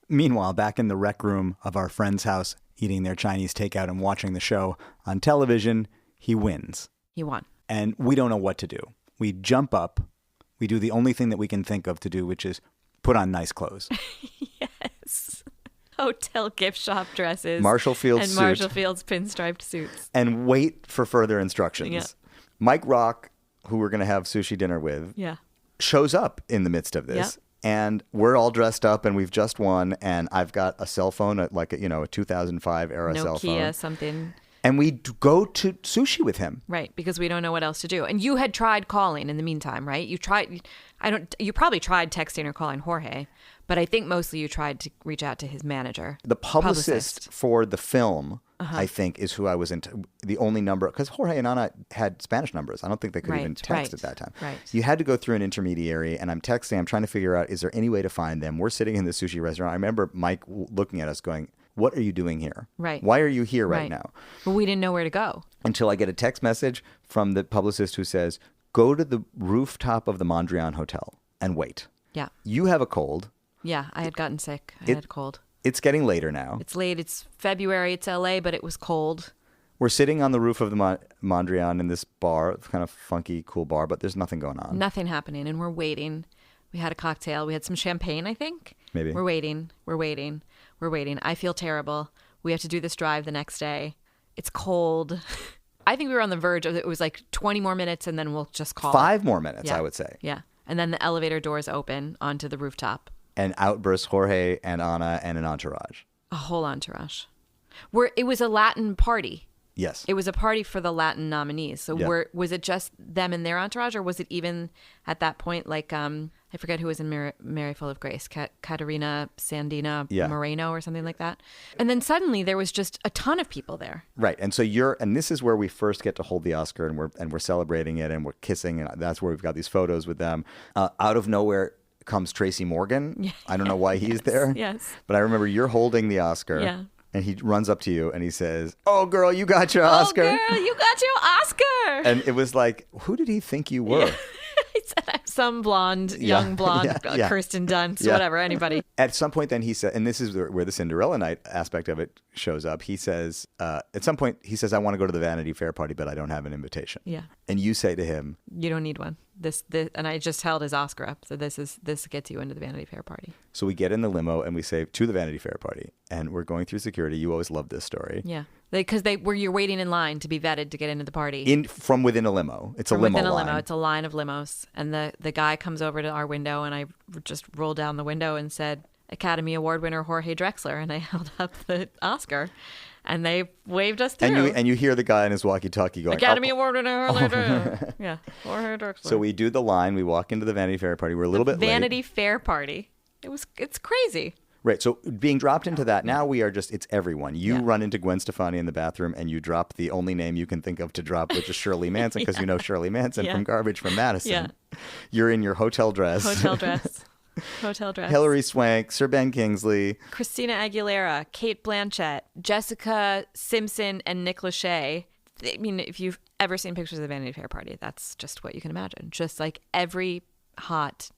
Meanwhile, back in the rec room of our friend's house, eating their Chinese takeout and watching the show on television, he wins. He won. And we don't know what to do. We jump up. We do the only thing that we can think of to do, which is put on nice clothes. Yes. Hotel gift shop dresses. Marshall Field's suit. And Marshall Field's pinstriped suits. And wait for further instructions. Yeah. Mike Rock, who we're going to have sushi dinner with, shows up in the midst of this. And we're all dressed up and we've just won. And I've got a cell phone, a 2005 era cell phone. Nokia something. And we go to sushi with him. Right, because we don't know what else to do. And you had tried calling in the meantime, right? You probably tried texting or calling Jorge, but I think mostly you tried to reach out to his manager. The publicist for the film, I think, is who I was the only number, because Jorge and Ana had Spanish numbers. I don't think they could even text at that time. Right. You had to go through an intermediary, and I'm trying to figure out, is there any way to find them? We're sitting in the sushi restaurant. I remember Mike looking at us going, what are you doing here? Right. Why are you here right now? But we didn't know where to go. Until I get a text message from the publicist who says, go to the rooftop of the Mondrian Hotel and wait. Yeah. You have a cold. Yeah, I had gotten sick. I had a cold. It's getting later now. It's late. It's February. It's LA, but it was cold. We're sitting on the roof of the Mondrian in this bar, kind of funky, cool bar, but there's nothing going on. Nothing happening, and we're waiting. We had a cocktail. We had some champagne, I think. Maybe. We're waiting. I feel terrible. We have to do this drive the next day. It's cold. I think we were on the verge of it. Was 20 more minutes and then we'll just call 5 more minutes, I would say. Yeah. And then the elevator doors open onto the rooftop. And out burst Jorge and Ana and an entourage. A whole entourage. It was a Latin party. Yes. It was a party for the Latin nominees. So was it just them and their entourage, or was it even at that point like I forget who was in Mary Full of Grace, Caterina Sandina Moreno or something like that. And then suddenly there was just a ton of people there. Right. And so and this is where we first get to hold the Oscar, and we're celebrating it, and we're kissing, and that's where we've got these photos with them. Out of nowhere comes Tracy Morgan. Yeah. I don't know why he's there. Yes. But I remember you're holding the Oscar. Yeah. And he runs up to you and he says, "Oh, girl, you got your Oscar." "Oh, girl, you got your Oscar." And it was like, who did he think you were? Yeah. He said, "I'm some blonde, young blonde, Kirsten Dunst, whatever, anybody." At some point then he said, and this is where the Cinderella night aspect of it shows up. He says, at some point, he says, "I want to go to the Vanity Fair party, but I don't have an invitation." Yeah. And you say to him, "You don't need one. This, and I just held his Oscar up. So this gets you into the Vanity Fair party." So we get in the limo and we say to the Vanity Fair party, and we're going through security. You always love this story. Yeah. Because you're waiting in line to be vetted to get into the party. From within a limo. It's a limo line. Within a limo. It's a line of limos. And the guy comes over to our window, and I just rolled down the window and said, "Academy Award winner Jorge Drexler." And I held up the Oscar, and they waved us through. And you hear the guy in his walkie-talkie going, "Academy Award winner Jorge Drexler." Yeah, Jorge Drexler. So we do the line. We walk into the Vanity Fair party. We're a little bit late. Vanity Fair party. It's crazy. Right. So being dropped into that, now we are it's everyone. You run into Gwen Stefani in the bathroom and you drop the only name you can think of to drop, which is Shirley Manson, because you know Shirley Manson from Garbage from Madison. Yeah. You're in your hotel dress. Hotel dress. Hilary Swank, Sir Ben Kingsley. Christina Aguilera, Kate Blanchett, Jessica Simpson, and Nick Lachey. I mean, if you've ever seen pictures of the Vanity Fair party, that's just what you can imagine. Just like every hot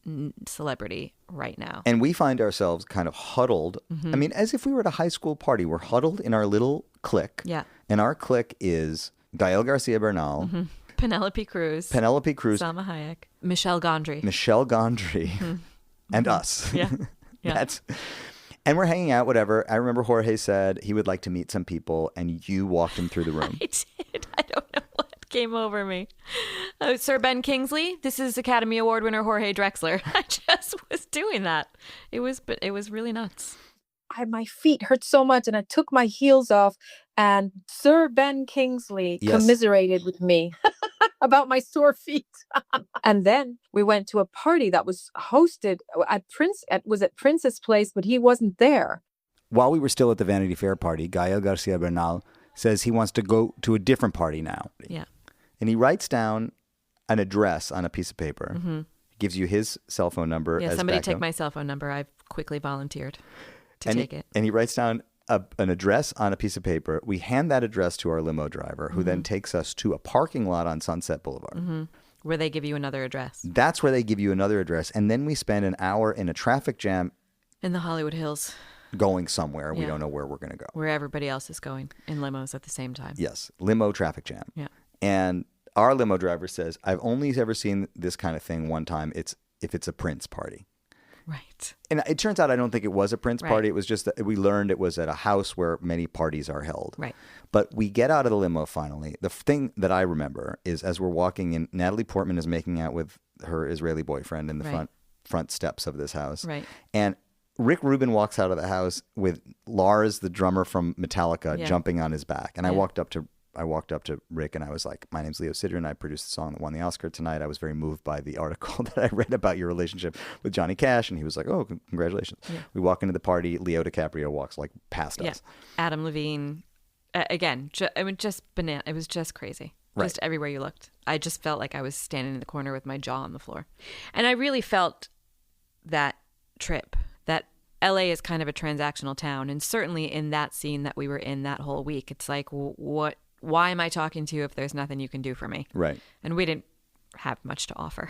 celebrity right now. And we find ourselves kind of huddled. I mean, as if we were at a high school party. We're huddled in our little clique. Yeah. And our clique is Gael Garcia Bernal, Penelope Cruz, Salma Hayek, Michelle Gondry, and us. Yeah. Yeah. And we're hanging out, whatever. I remember Jorge said he would like to meet some people, and you walked him through the room. I did. I don't know what came over me. Sir Ben Kingsley, this is Academy Award winner Jorge Drexler. I just was doing that. It was really nuts. My feet hurt so much, and I took my heels off, and Sir Ben Kingsley commiserated with me about my sore feet. And then we went to a party that was hosted at Prince's place, but he wasn't there. While we were still at the Vanity Fair party, Gael Garcia Bernal says he wants to go to a different party now. Yeah. And he writes down an address on a piece of paper. Mm-hmm. Gives you his cell phone number. Yeah, somebody take my cell phone number. I've quickly volunteered to take it. And he writes down an address on a piece of paper. We hand that address to our limo driver, who then takes us to a parking lot on Sunset Boulevard. Where they give you another address. That's where they give you another address. And then we spend an hour in a traffic jam. In the Hollywood Hills. Going somewhere. We don't know where we're going to go. Where everybody else is going in limos at the same time. Yes. Limo traffic jam. Yeah. And our limo driver says, I've only ever seen this kind of thing one time. If it's a Prince party. Right. And it turns out I don't think it was a Prince party. It was just that we learned it was at a house where many parties are held. Right. But we get out of the limo finally. The thing that I remember is as we're walking in, Natalie Portman is making out with her Israeli boyfriend in the front steps of this house. Right. And Rick Rubin walks out of the house with Lars, the drummer from Metallica, jumping on his back. And I walked up to Rick and I was like, "My name's Leo Sidran. I produced the song that won the Oscar tonight. I was very moved by the article that I read about your relationship with Johnny Cash." And he was like, "Oh, congratulations." Yeah. We walk into the party. Leo DiCaprio walks like past us. Adam Levine. Again, just banana. It was just crazy. Right. Just everywhere you looked. I just felt like I was standing in the corner with my jaw on the floor. And I really felt that trip, that LA is kind of a transactional town. And certainly in that scene that we were in that whole week, it's like, why am I talking to you if there's nothing you can do for me? Right. And we didn't have much to offer.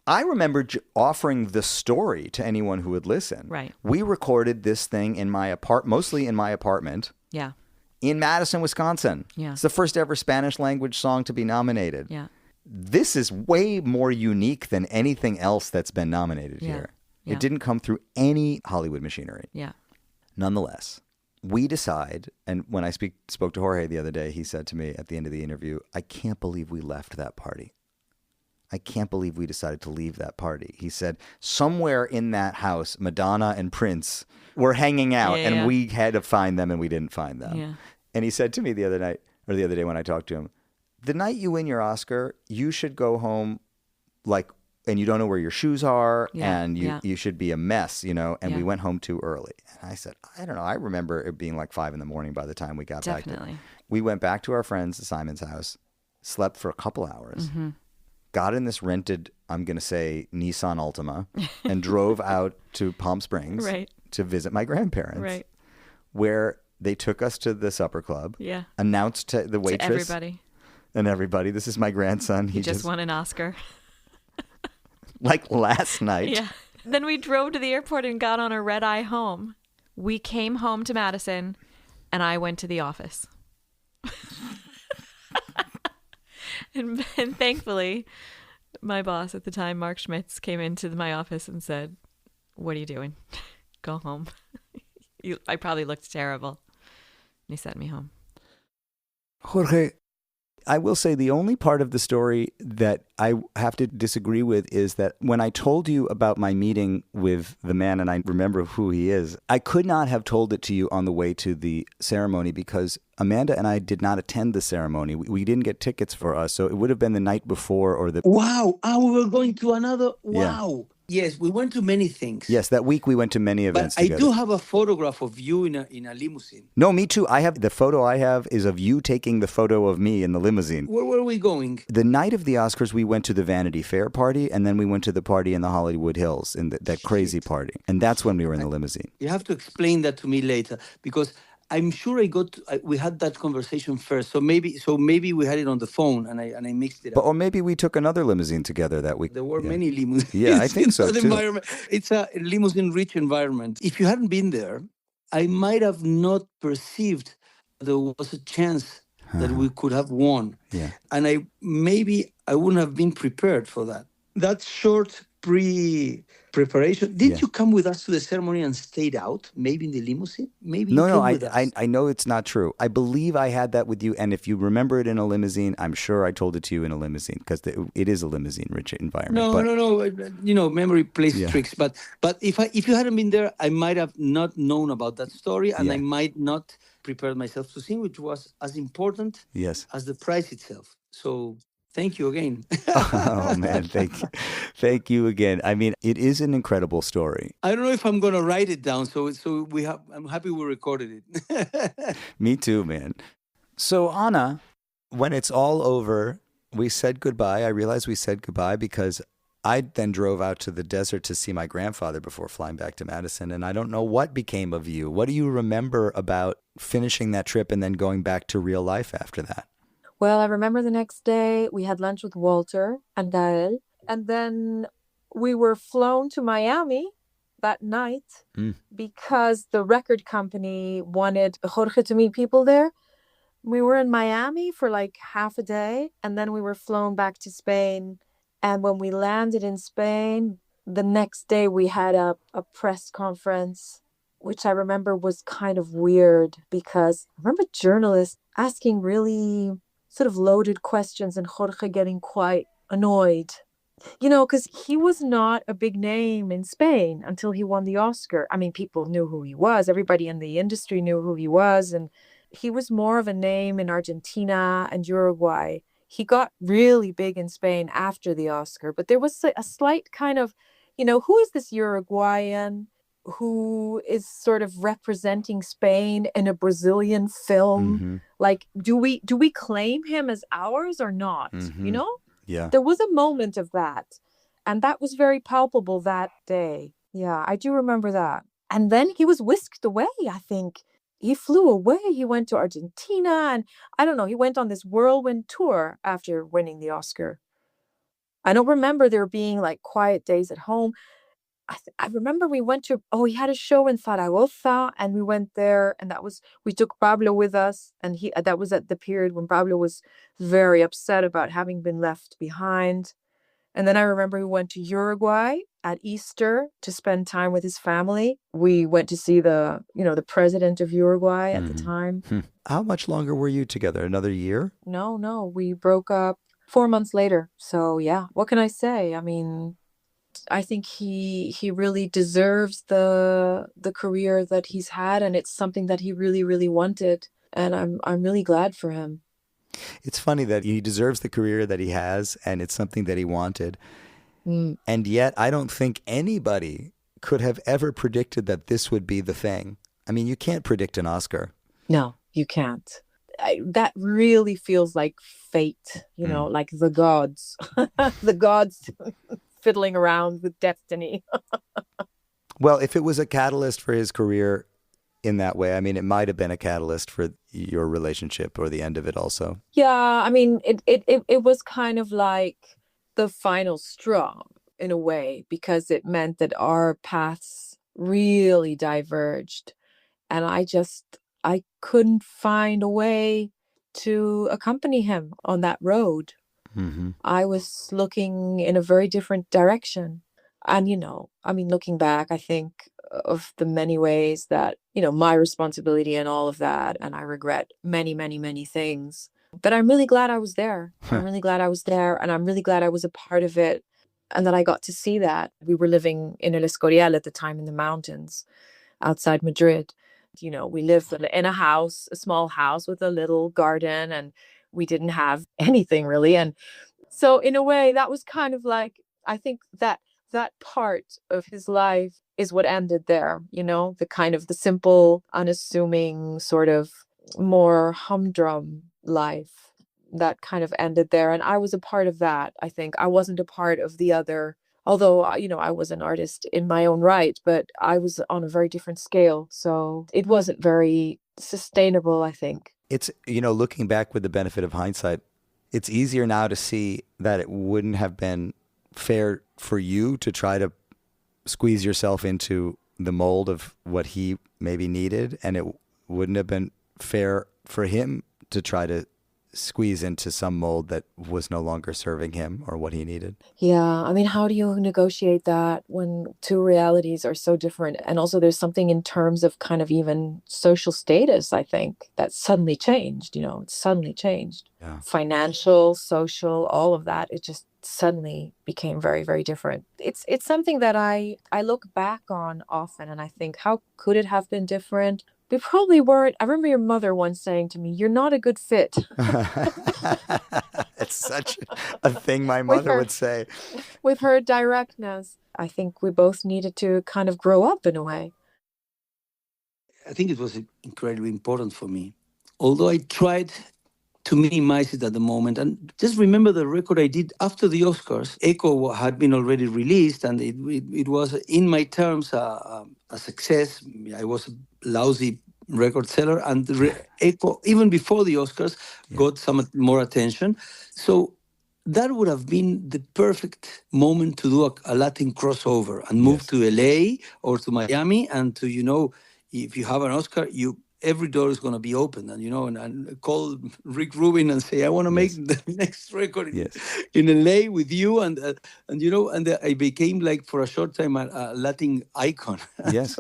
I remember offering the story to anyone who would listen. Right. We recorded this thing in my mostly in my apartment. Yeah. In Madison, Wisconsin. Yeah. It's the first ever Spanish language song to be nominated. Yeah. This is way more unique than anything else that's been nominated here. Yeah. It didn't come through any Hollywood machinery. Yeah. Nonetheless, we decide, and when I spoke to Jorge the other day, he said to me at the end of the interview, "I can't believe we left that party. I can't believe we decided to leave that party. He said, somewhere in that house, Madonna and Prince were hanging out, and we had to find them, and we didn't find them. Yeah. And he said to me the other day when I talked to him, the night you win your Oscar, you should go home and you don't know where your shoes are, and you should be a mess, and we went home too early. And I said, I don't know. I remember it being like 5 a.m. by the time we got back. We went back to our friends, Simon's house, slept for a couple hours, got in this rented, I'm going to say, Nissan Altima, and drove out to Palm Springs to visit my grandparents, where they took us to the supper club, announced to the waitress and everybody, this is my grandson. He just won an Oscar. Like last night. Yeah. Then we drove to the airport and got on a red eye home. We came home to Madison, and I went to the office. and thankfully, my boss at the time, Mark Schmitz, came into my office and said, "What are you doing? Go home." I probably looked terrible. And he sent me home. Jorge, I will say the only part of the story that I have to disagree with is that when I told you about my meeting with the man, and I remember who he is, I could not have told it to you on the way to the ceremony because Amanda and I did not attend the ceremony. We didn't get tickets for us, so it would have been the night before or the... Wow! We were going to another... Wow! Yeah. Yes, we went to many things. Yes, that week we went to many events together. I do have a photograph of you in a limousine. No, me too. The photo I have is of you taking the photo of me in the limousine. Where were we going? The night of the Oscars, we went to the Vanity Fair party, and then we went to the party in the Hollywood Hills, in that crazy party. And that's when we were in the limousine. You have to explain that to me later, because I'm sure we had that conversation first. So maybe we had it on the phone and I mixed it up. Or maybe we took another limousine together that week. There were many limousines. Yeah, I think so too. Environment. It's a limousine-rich environment. If you hadn't been there, I might have not perceived there was a chance that we could have won. Yeah. And I wouldn't have been prepared for that. That short pre-preparation. Did you come with us to the ceremony and stayed out? Maybe in the limousine? Maybe No, I know it's not true. I believe I had that with you, and if you remember it in a limousine, I'm sure I told it to you in a limousine, because it is a limousine-rich environment. No. Memory plays tricks. But if you hadn't been there, I might have not known about that story, and I might not prepare myself to sing, which was as important as the prize itself. So... thank you again. Oh, man. Thank you again. I mean, it is an incredible story. I don't know if I'm going to write it down. I'm happy we recorded it. Me too, man. So, Anna, when it's all over, we said goodbye. I realized we said goodbye because I then drove out to the desert to see my grandfather before flying back to Madison. And I don't know what became of you. What do you remember about finishing that trip and then going back to real life after that? Well, I remember the next day we had lunch with Walter and Gael, and then we were flown to Miami that night because the record company wanted Jorge to meet people there. We were in Miami for like half a day, and then we were flown back to Spain. And when we landed in Spain, the next day we had a press conference, which I remember was kind of weird because I remember journalists asking really sort of loaded questions and Jorge getting quite annoyed, because he was not a big name in Spain until he won the Oscar. I mean, people knew who he was. Everybody in the industry knew who he was. And he was more of a name in Argentina and Uruguay. He got really big in Spain after the Oscar, but there was a slight kind of, who is this Uruguayan who is sort of representing Spain in a Brazilian film? Mm-hmm. Like, do we claim him as ours or not? Mm-hmm. Yeah. There was a moment of that. And that was very palpable that day. Yeah, I do remember that. And then he was whisked away, I think. He flew away. He went to Argentina. And I don't know, he went on this whirlwind tour after winning the Oscar. I don't remember there being like quiet days at home. I remember we went to, he had a show in Zaragoza, and we went there, and we took Pablo with us, and that was at the period when Pablo was very upset about having been left behind. And then I remember we went to Uruguay at Easter to spend time with his family. We went to see the president of Uruguay at the time. How much longer were you together? Another year? No, we broke up 4 months later. So yeah, what can I say? I mean, I think he really deserves the career that he's had, and it's something that he really, really wanted. And I'm really glad for him. It's funny that he deserves the career that he has, and it's something that he wanted. And yet, I don't think anybody could have ever predicted that this would be the thing. I mean, you can't predict an Oscar. No, you can't. That really feels like fate, you know, like the gods, the gods fiddling around with destiny. Well, if it was a catalyst for his career in that way, I mean, it might have been a catalyst for your relationship or the end of it also. Yeah, I mean, it was kind of like the final straw in a way, because it meant that our paths really diverged. And I couldn't find a way to accompany him on that road. I was looking in a very different direction. And, you know, I mean, looking back, I think of the many ways that, you know, my responsibility and all of that. And I regret many, many, many things. But I'm really glad I was there. I'm really glad I was there. And I'm really glad I was a part of it. And that I got to see that. We were living in El Escorial at the time in the mountains outside Madrid. You know, we lived in a house, a small house with a little garden, and we didn't have anything really. And so in a way, that was kind of like, I think that part of his life is what ended there, you know, the kind of the simple, unassuming, sort of more humdrum life that kind of ended there. And I was a part of that. I think I wasn't a part of the other, although, you know, I was an artist in my own right, but I was on a very different scale. So it wasn't very sustainable, I think. It's, you know, looking back with the benefit of hindsight, it's easier now to see that it wouldn't have been fair for you to try to squeeze yourself into the mold of what he maybe needed, and it wouldn't have been fair for him to try to squeeze into some mold that was no longer serving him or what he needed. Yeah, I mean, how do you negotiate that when two realities are so different? And also there's something in terms of kind of even social status, I think, that suddenly changed, you know, it suddenly changed. Yeah. Financial, social, all of that, it just suddenly became very, very different. It's something that I look back on often, and I think, how could it have been different? We probably weren't. I remember your mother once saying to me, "You're not a good fit." It's such a thing my mother would say. With her directness, I think we both needed to kind of grow up in a way. I think it was incredibly important for me. Although I tried to minimize it at the moment. And just remember the record I did after the Oscars. Echo had been already released, and it was, in my terms, a success. I was a lousy record seller, and Echo, even before the Oscars, got some more attention. So that would have been the perfect moment to do a Latin crossover and move to LA or to Miami, and to, you know, if you have an Oscar, every door is going to be open, and, you know, and call Rick Rubin and say, I want to make the next record in LA with you. And you know, and I became, like, for a short time, a Latin icon. Yes.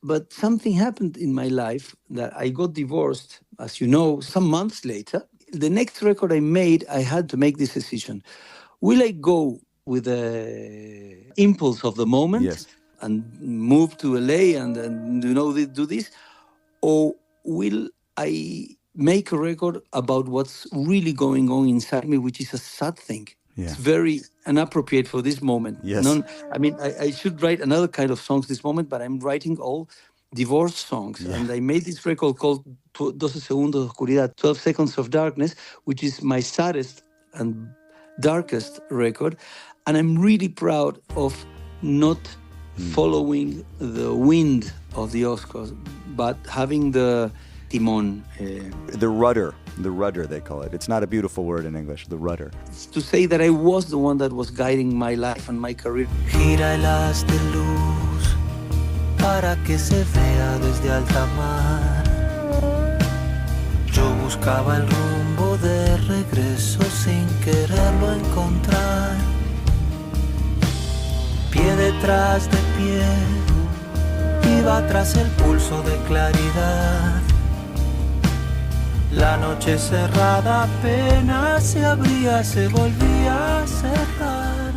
But something happened in my life that I got divorced, as you know, some months later. The next record I made, I had to make this decision. Will I go with the impulse of the moment and move to LA and you know, do this? Or will I make a record about what's really going on inside me, which is a sad thing? Yeah. It's very inappropriate for this moment. Yes. I mean, I should write another kind of songs this moment, but I'm writing all divorce songs. Yeah. And I made this record called 12 Segundos de Oscuridad, 12 Seconds of Darkness, which is my saddest and darkest record. And I'm really proud of not following the wind of the Oscars, but having the timon. The rudder, they call it. It's not a beautiful word in English, the rudder. It's to say that I was the one that was guiding my life and my career. Gira el haz de luz para que se vea desde alta mar. Yo buscaba el rumbo de regreso sin quererlo encontrar. Pie detrás de pie, iba tras el pulso de claridad. La noche cerrada apenas se abría, se volvía a cerrar.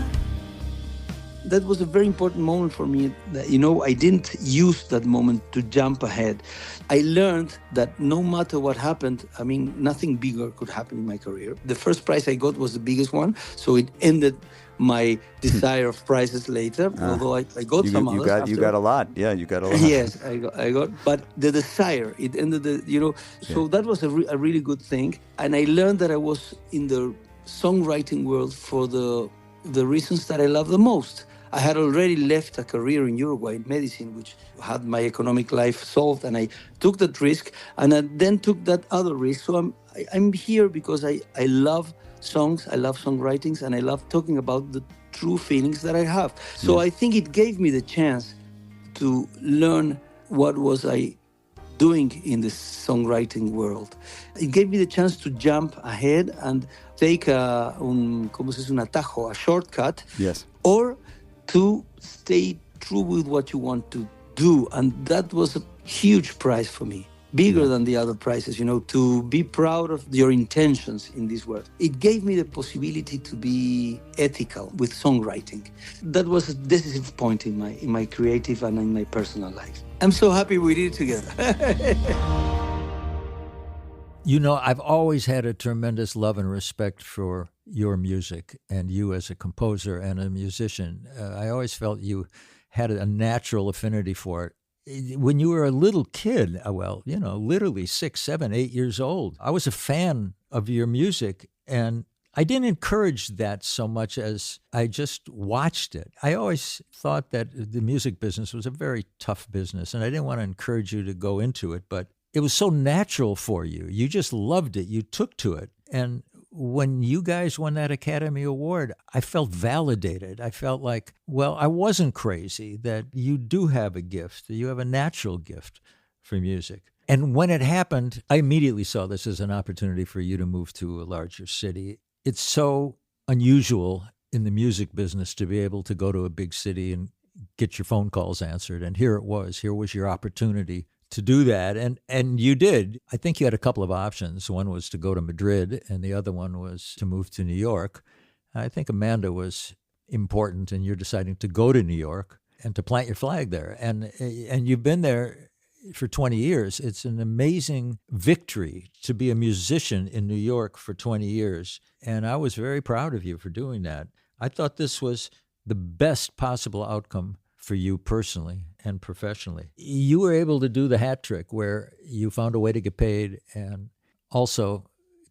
That was a very important moment for me. That, I didn't use that moment to jump ahead. I learned that no matter what happened, nothing bigger could happen in my career. The first prize I got was the biggest one, so it ended my desire of prizes later, although I got some others. You got a lot. Yeah, you got a lot. Yes, I got. But the desire, it ended, so that was a really good thing. And I learned that I was in the songwriting world for the reasons that I love the most. I had already left a career in Uruguay in medicine, which had my economic life solved, and I took that risk, and I then took that other risk. So I'm here because I love songs, I love songwritings, and I love talking about the true feelings that I have. So I think it gave me the chance to learn what was I doing in the songwriting world. It gave me the chance to jump ahead and take un atajo, a shortcut. Yes. Or to stay true with what you want to do. And that was a huge prize for me, bigger than the other prizes, to be proud of your intentions in this world. It gave me the possibility to be ethical with songwriting. That was a decisive point in my creative and in my personal life. I'm so happy we did it together. I've always had a tremendous love and respect for your music and you as a composer and a musician. I always felt you had a natural affinity for it. When you were a little kid, literally 6, 7, 8 years old, I was a fan of your music, and I didn't encourage that so much as I just watched it. I always thought that the music business was a very tough business, and I didn't want to encourage you to go into it, but it was so natural for you. You just loved it. You took to it. And when you guys won that Academy Award, I felt validated. I felt like, I wasn't crazy, that you do have a gift, that you have a natural gift for music. And when it happened, I immediately saw this as an opportunity for you to move to a larger city. It's so unusual in the music business to be able to go to a big city and get your phone calls answered. And here it was. Here was your opportunity to do that. And you did. I think you had a couple of options. One was to go to Madrid, and the other one was to move to New York. I think Amanda was important, and you're deciding to go to New York and to plant your flag there. And you've been there for 20 years. It's an amazing victory to be a musician in New York for 20 years. And I was very proud of you for doing that. I thought this was the best possible outcome for you personally and professionally. You were able to do the hat trick where you found a way to get paid and also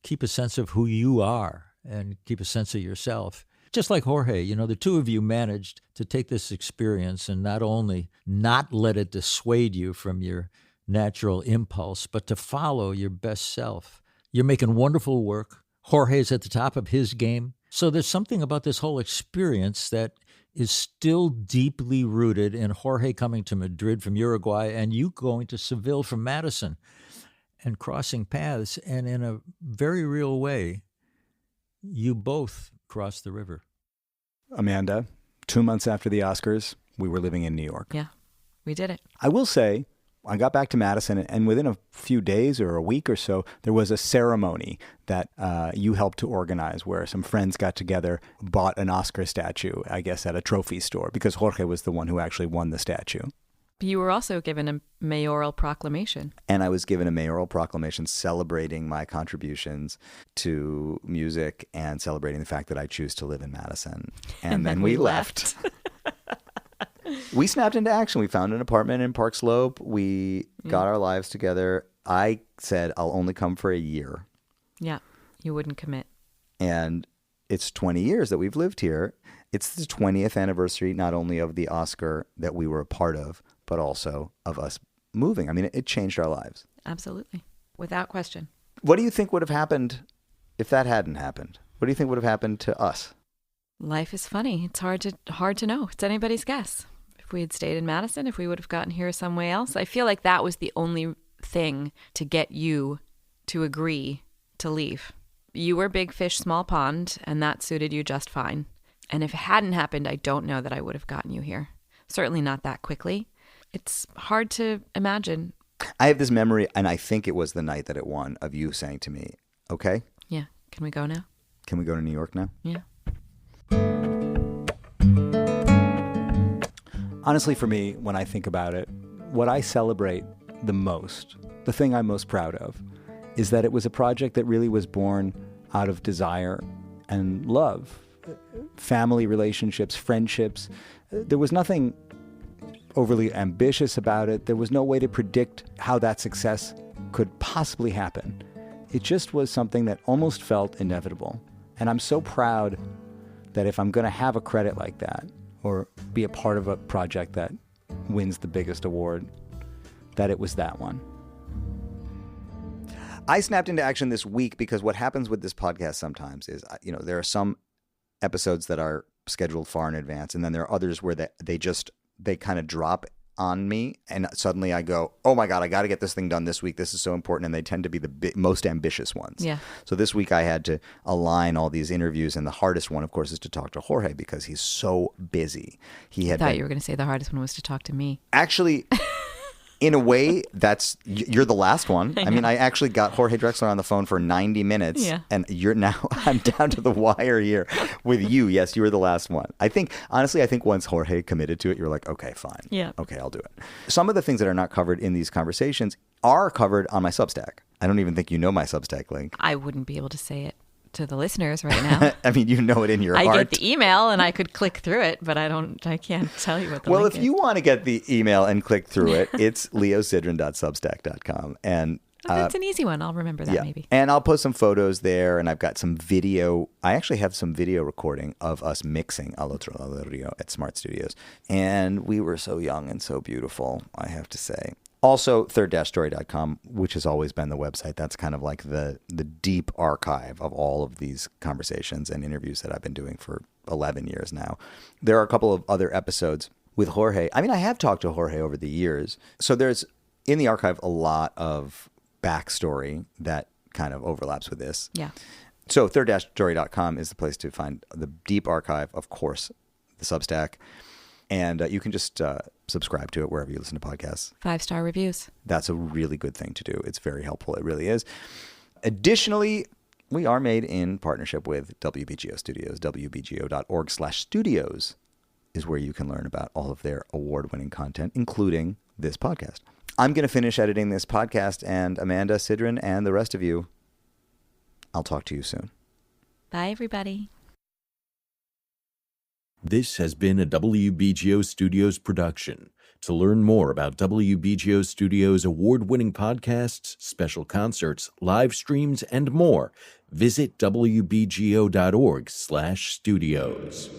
keep a sense of who you are and keep a sense of yourself. Just like Jorge, the two of you managed to take this experience and not only not let it dissuade you from your natural impulse, but to follow your best self. You're making wonderful work. Jorge's at the top of his game. So there's something about this whole experience that is still deeply rooted in Jorge coming to Madrid from Uruguay and you going to Seville from Madison and crossing paths. And in a very real way, you both crossed the river. Amanda, 2 months after the Oscars, we were living in New York. Yeah, we did it. I will say, I got back to Madison, and within a few days or a week or so, there was a ceremony that you helped to organize where some friends got together, bought an Oscar statue, I guess, at a trophy store, because Jorge was the one who actually won the statue. You were also given a mayoral proclamation. And I was given a mayoral proclamation celebrating my contributions to music and celebrating the fact that I choose to live in Madison. And then we left. We snapped into action. We found an apartment in Park Slope. We got our lives together. I said, I'll only come for a year. Yeah, you wouldn't commit. And it's 20 years that we've lived here. It's the 20th anniversary, not only of the Oscar that we were a part of, but also of us moving. I mean, it changed our lives. Absolutely. Without question. What do you think would have happened if that hadn't happened? What do you think would have happened to us? Life is funny. It's hard to know. It's anybody's guess. If we had stayed in Madison, if we would have gotten here some way else. I feel like that was the only thing to get you to agree to leave. You were big fish, small pond, and that suited you just fine. And if it hadn't happened, I don't know that I would have gotten you here. Certainly not that quickly. It's hard to imagine. I have this memory, and I think it was the night that it won, of you saying to me, okay, Yeah. Can we go now? can we go to New York now? Yeah. Honestly, for me, when I think about it, what I celebrate the most, the thing I'm most proud of, is that it was a project that really was born out of desire and love, family relationships, friendships. There was nothing overly ambitious about it. There was no way to predict how that success could possibly happen. It just was something that almost felt inevitable. And I'm so proud that if I'm going to have a credit like that, or be a part of a project that wins the biggest award, that it was that one. I snapped into action this week because what happens with this podcast sometimes is, there are some episodes that are scheduled far in advance, and then there are others where they kind of drop on me, and suddenly I go, oh my God, I got to get this thing done this week. This is so important, and they tend to be the most ambitious ones. Yeah. So this week I had to align all these interviews, and the hardest one, of course, is to talk to Jorge because he's so busy. I thought you were going to say the hardest one was to talk to me. Actually, in a way, you're the last one. I mean, I actually got Jorge Drexler on the phone for 90 minutes, and I'm down to the wire here with you. Yes, you were the last one. Honestly, I think once Jorge committed to it, you're like, okay, fine. Yeah. Okay, I'll do it. Some of the things that are not covered in these conversations are covered on my Substack. I don't even think you know my Substack link. I wouldn't be able to say it to the listeners right now. I mean, you know it in your heart. I get the email and I could click through it, but I can't tell you what the link is. Well, if you want to get the email and click through it, it's leosidran.substack.com. And that's an easy one. I'll remember that maybe. And I'll post some photos there, and I've got some video. I actually have some video recording of us mixing otro, lado del rio at Smart Studios. And we were so young and so beautiful, I have to say. Also, third-story.com, which has always been the website. That's kind of like the deep archive of all of these conversations and interviews that I've been doing for 11 years now. There are a couple of other episodes with Jorge. I mean, I have talked to Jorge over the years. So there's, in the archive, a lot of backstory that kind of overlaps with this. Yeah. So third-story.com is the place to find the deep archive, of course, the Substack. And you can just subscribe to it wherever you listen to podcasts. 5-star reviews. That's a really good thing to do. It's very helpful. It really is. Additionally, we are made in partnership with WBGO Studios. WBGO.org/studios is where you can learn about all of their award-winning content, including this podcast. I'm going to finish editing this podcast, and Amanda Sidran and the rest of you, I'll talk to you soon. Bye, everybody. This has been a WBGO Studios production. To learn more about WBGO Studios' award-winning podcasts, special concerts, live streams, and more, visit wbgo.org/studios.